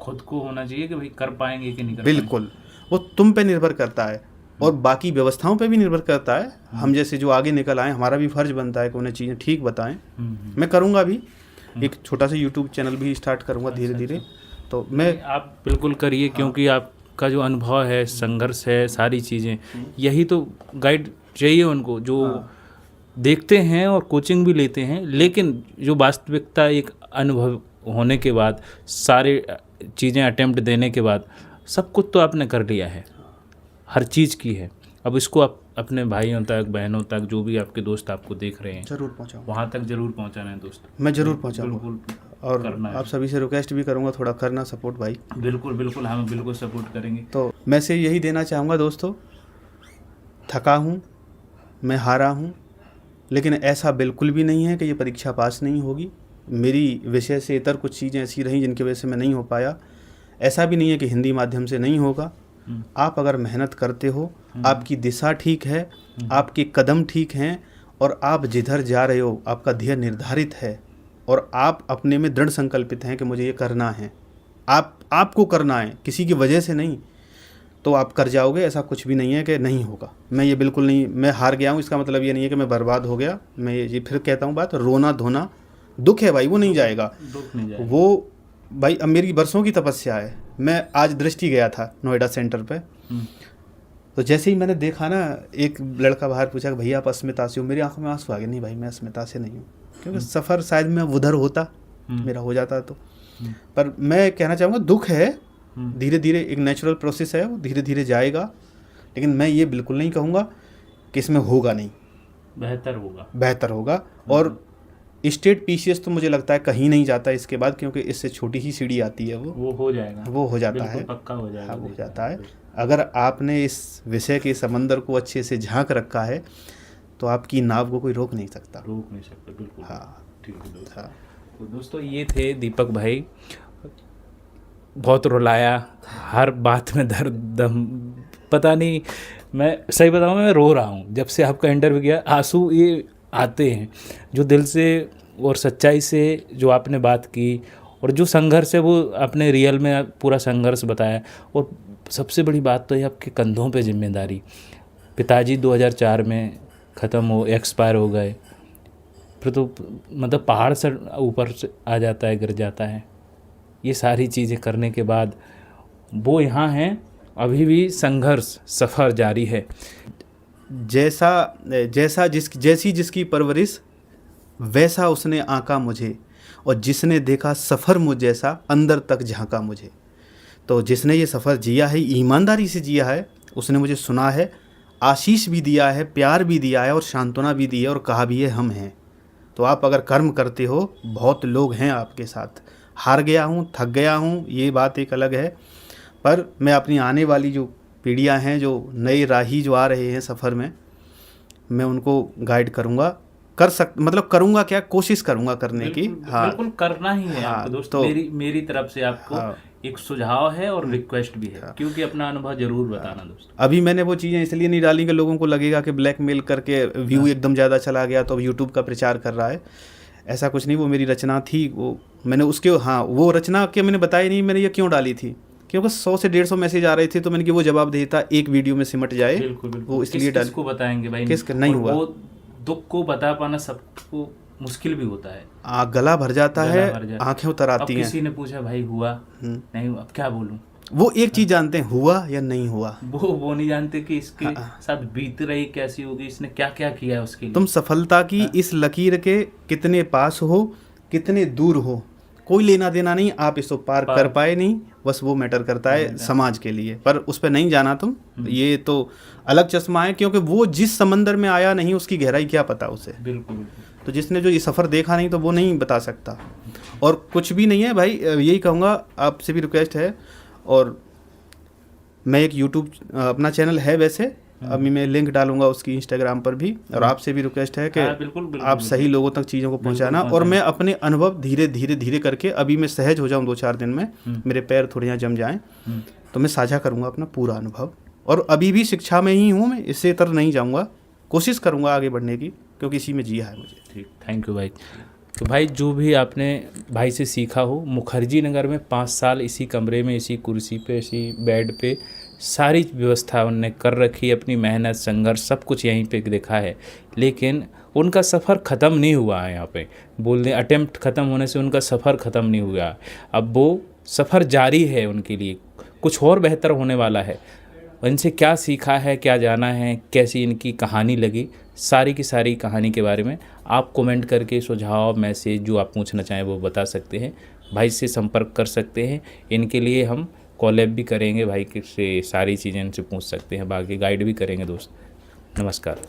S2: खुद को होना चाहिए कि भाई कर पाएंगे कि नहीं कर पाएंगे।
S1: बिल्कुल, वो तुम पे निर्भर करता है और बाकी व्यवस्थाओं पे भी निर्भर करता है। हम जैसे जो आगे निकल आए, हमारा भी फर्ज बनता है कि उन्हें चीज़ें ठीक बताएं। मैं करूँगा भी, एक छोटा सा यूट्यूब चैनल भी स्टार्ट करूँगा धीरे धीरे। तो मैं, आप
S2: बिल्कुल करिए, क्योंकि आपका जो अनुभव है, संघर्ष है, सारी चीज़ें, यही तो गाइड चाहिए उनको, जो देखते हैं और कोचिंग भी लेते हैं, लेकिन जो वास्तविकता एक अनुभव होने के बाद, सारे चीज़ें अटेम्प्ट देने के बाद, सब कुछ तो आपने कर लिया है, हर चीज़ की है। अब इसको आप अपने भाइयों तक, बहनों तक, जो भी आपके दोस्त आपको देख रहे हैं,
S1: ज़रूर पहुँचाऊँ,
S2: वहाँ तक ज़रूर पहुँचाना है दोस्त।
S1: मैं ज़रूर पहुँचाऊँगा,
S2: बिल्कुल,
S1: और आप सभी से रिक्वेस्ट भी करूँगा, थोड़ा करना सपोर्ट भाई।
S2: बिल्कुल बिल्कुल, हम बिल्कुल सपोर्ट करेंगे।
S1: तो मैं से यही देना चाहूँगा दोस्तों, थका हूँ, मैं हारा हूँ, लेकिन ऐसा बिल्कुल भी नहीं है कि ये परीक्षा पास नहीं होगी। मेरी विषय से इतर कुछ चीज़ें ऐसी रहीं जिनकी वजह से मैं नहीं हो पाया। ऐसा भी नहीं है कि हिंदी माध्यम से नहीं होगा। आप अगर मेहनत करते हो, आपकी दिशा ठीक है, आपके कदम ठीक हैं, और आप जिधर जा रहे हो, आपका ध्येय निर्धारित है, और आप अपने में दृढ़ संकल्पित हैं कि मुझे ये करना है, आपको करना है, किसी की वजह से नहीं, तो आप कर जाओगे। ऐसा कुछ भी नहीं है कि नहीं होगा। मैं ये बिल्कुल नहीं, मैं हार गया हूँ इसका मतलब ये नहीं है कि मैं बर्बाद हो गया। मैं ये फिर कहता हूँ बात, रोना धोना दुख है भाई, वो नहीं जाएगा,
S2: दुख नहीं जाएगा।
S1: वो भाई अब मेरी बरसों की तपस्या है। मैं आज दृष्टि गया था नोएडा सेंटर पे, तो जैसे ही मैंने देखा ना, एक लड़का बाहर पूछा कि भैया आप अस्मिता से हो, मेरी आंखों में आंसू आ गए। नहीं भाई, मैं अस्मिता से नहीं हूँ, क्योंकि सफ़र शायद मैं उधर होता, मेरा हो जाता तो। पर मैं कहना चाहूँगा दुख है, धीरे धीरे एक नेचुरल प्रोसेस है, वो धीरे धीरे जाएगा। लेकिन मैं ये बिल्कुल नहीं कहूँगा कि इसमें होगा नहीं, बेहतर होगा। और स्टेट पीसीएस तो मुझे लगता है कहीं नहीं जाता इसके बाद, क्योंकि इससे छोटी ही सीढ़ी आती है, वो
S2: हो जाएगा,
S1: वो हो जाता है,
S2: पक्का हो जाएगा।
S1: हाँ, हो जाता है। अगर आपने इस विषय के समंदर को अच्छे से झांक रखा है तो आपकी नाव को कोई रोक नहीं सकता,
S2: बिल्कुल।
S1: हाँ,
S2: ठीक है।
S1: हाँ।
S2: तो दोस्तों ये थे दीपक भाई, बहुत रुलाया, हर बात में दर्द दम, पता नहीं, मैं सही बताऊँ मैं रो रहा हूँ जब से आपका इंटरव्यू किया। आंसू ये आते हैं जो दिल से और सच्चाई से जो आपने बात की, और जो संघर्ष है वो आपने रियल में पूरा संघर्ष बताया। और सबसे बड़ी बात तो ये आपके कंधों पे जिम्मेदारी। पिताजी 2004 में ख़त्म हो, एक्सपायर हो गए, फिर तो मतलब पहाड़ से ऊपर से आ जाता है, गिर जाता है। ये सारी चीज़ें करने के बाद वो यहाँ हैं, अभी भी संघर्ष सफ़र जारी है।
S1: जैसी जिसकी परवरिश वैसा उसने आंका मुझे, और जिसने देखा सफ़र मुझ जैसा अंदर तक झांका मुझे। तो जिसने ये सफ़र जिया है, ईमानदारी से जिया है, उसने मुझे सुना है, आशीष भी दिया है, प्यार भी दिया है, और सांत्वना भी दी है, और कहा भी है हम हैं। तो आप अगर कर्म करते हो, बहुत लोग हैं आपके साथ। हार गया हूँ, थक गया हूँ, ये बात एक अलग है, पर मैं अपनी आने वाली जो पीढ़ियाँ हैं, जो नए राही जो आ रहे हैं सफ़र में, मैं उनको गाइड करूँगा, मतलब करूँगा क्या, कोशिश करूँगा करने की। हाँ,
S2: बिल्कुल करना ही है।
S1: हाँ,
S2: दोस्त
S1: तो
S2: मेरी तरफ से आपको
S1: हाँ,
S2: एक सुझाव है और रिक्वेस्ट भी है, क्योंकि अपना अनुभव जरूर बताना दोस्तों।
S1: अभी मैंने वो चीज़ें इसलिए नहीं डाली कि लोगों को लगेगा कि ब्लैकमेल करके व्यू एकदम ज़्यादा चला गया तो अब यूट्यूब का प्रचार कर रहा है। ऐसा कुछ नहीं, वो मेरी रचना थी, वो मैंने उसके, हाँ, वो रचना के मैंने बताया नहीं मैंने ये क्यों डाली थी, क्योंकि 100 से 150 मैसेज आ रहे थे, तो मैंने कि वो जवाब देता एक वीडियो में सिमट जाए।
S2: बिल्कुल।
S1: वो इसलिए डाल,
S2: किसको बताएंगे भाई,
S1: किसका नहीं हुआ,
S2: वो दुख को बता पाना सबको मुश्किल भी होता है,
S1: गला भर जाता है, आंखें उतर आती हैं।
S2: किसी ने पूछा भाई हुआ नहीं, अब क्या बोलूं।
S1: वो एक चीज़ जानते हैं, हुआ या नहीं हुआ,
S2: वो नहीं जानते कि इसके साथ बीत रही कैसी होगी, इसने क्या क्या किया है उसके लिए।
S1: तुम सफलता की इस लकीर के कितने पास हो, कितने दूर हो, कोई लेना देना नहीं, आप इसको पार कर पाए नहीं, बस वो मैटर करता है समाज के लिए। पर उस पर नहीं जाना तुम, ये तो अलग चश्मा है, क्योंकि वो जिस समंदर में आया नहीं उसकी गहराई क्या पता उसे।
S2: बिल्कुल।
S1: तो जिसने जो ये सफ़र देखा नहीं तो वो नहीं बता सकता। और कुछ भी नहीं है भाई, यही कहूँगा, आपसे भी रिक्वेस्ट है। और मैं एक यूट्यूब अपना चैनल है वैसे, अभी मैं लिंक डालूंगा उसकी इंस्टाग्राम पर भी, और आपसे भी रिक्वेस्ट है कि
S2: बिल्कुल,
S1: आप सही लोगों तक चीज़ों को पहुंचाना। और मैं अपने अनुभव धीरे धीरे धीरे करके, अभी मैं सहज हो जाऊं 2-4 दिन में, मेरे पैर थोड़े यहाँ जम जाएं, तो मैं साझा करूंगा अपना पूरा अनुभव। और अभी भी शिक्षा में ही हूँ मैं, इससे इतर नहीं जाऊँगा, कोशिश करूँगा आगे बढ़ने की, क्योंकि इसी में जिया है मुझे।
S2: ठीक, थैंक यू भाई। तो भाई जो भी आपने भाई से सीखा हो, मुखर्जी नगर में 5 साल इसी कमरे में, इसी कुर्सी पे, इसी बेड पे सारी व्यवस्था उनने कर रखी, अपनी मेहनत, संघर्ष सब कुछ यहीं पे देखा है। लेकिन उनका सफ़र ख़त्म नहीं हुआ है। यहाँ पे बोल दें अटेम्प्ट ख़त्म होने से उनका सफ़र ख़त्म नहीं हुआ, अब वो सफ़र जारी है, उनके लिए कुछ और बेहतर होने वाला है। इनसे क्या सीखा है, क्या जाना है, कैसी इनकी कहानी लगी, सारी की सारी कहानी के बारे में आप कमेंट करके सुझाव, मैसेज जो आप पूछना चाहें वो बता सकते हैं। भाई से संपर्क कर सकते हैं। इनके लिए हम कॉलैब भी करेंगे, भाई से सारी चीज़ें इनसे पूछ सकते हैं, बाकी गाइड भी करेंगे दोस्त। नमस्कार।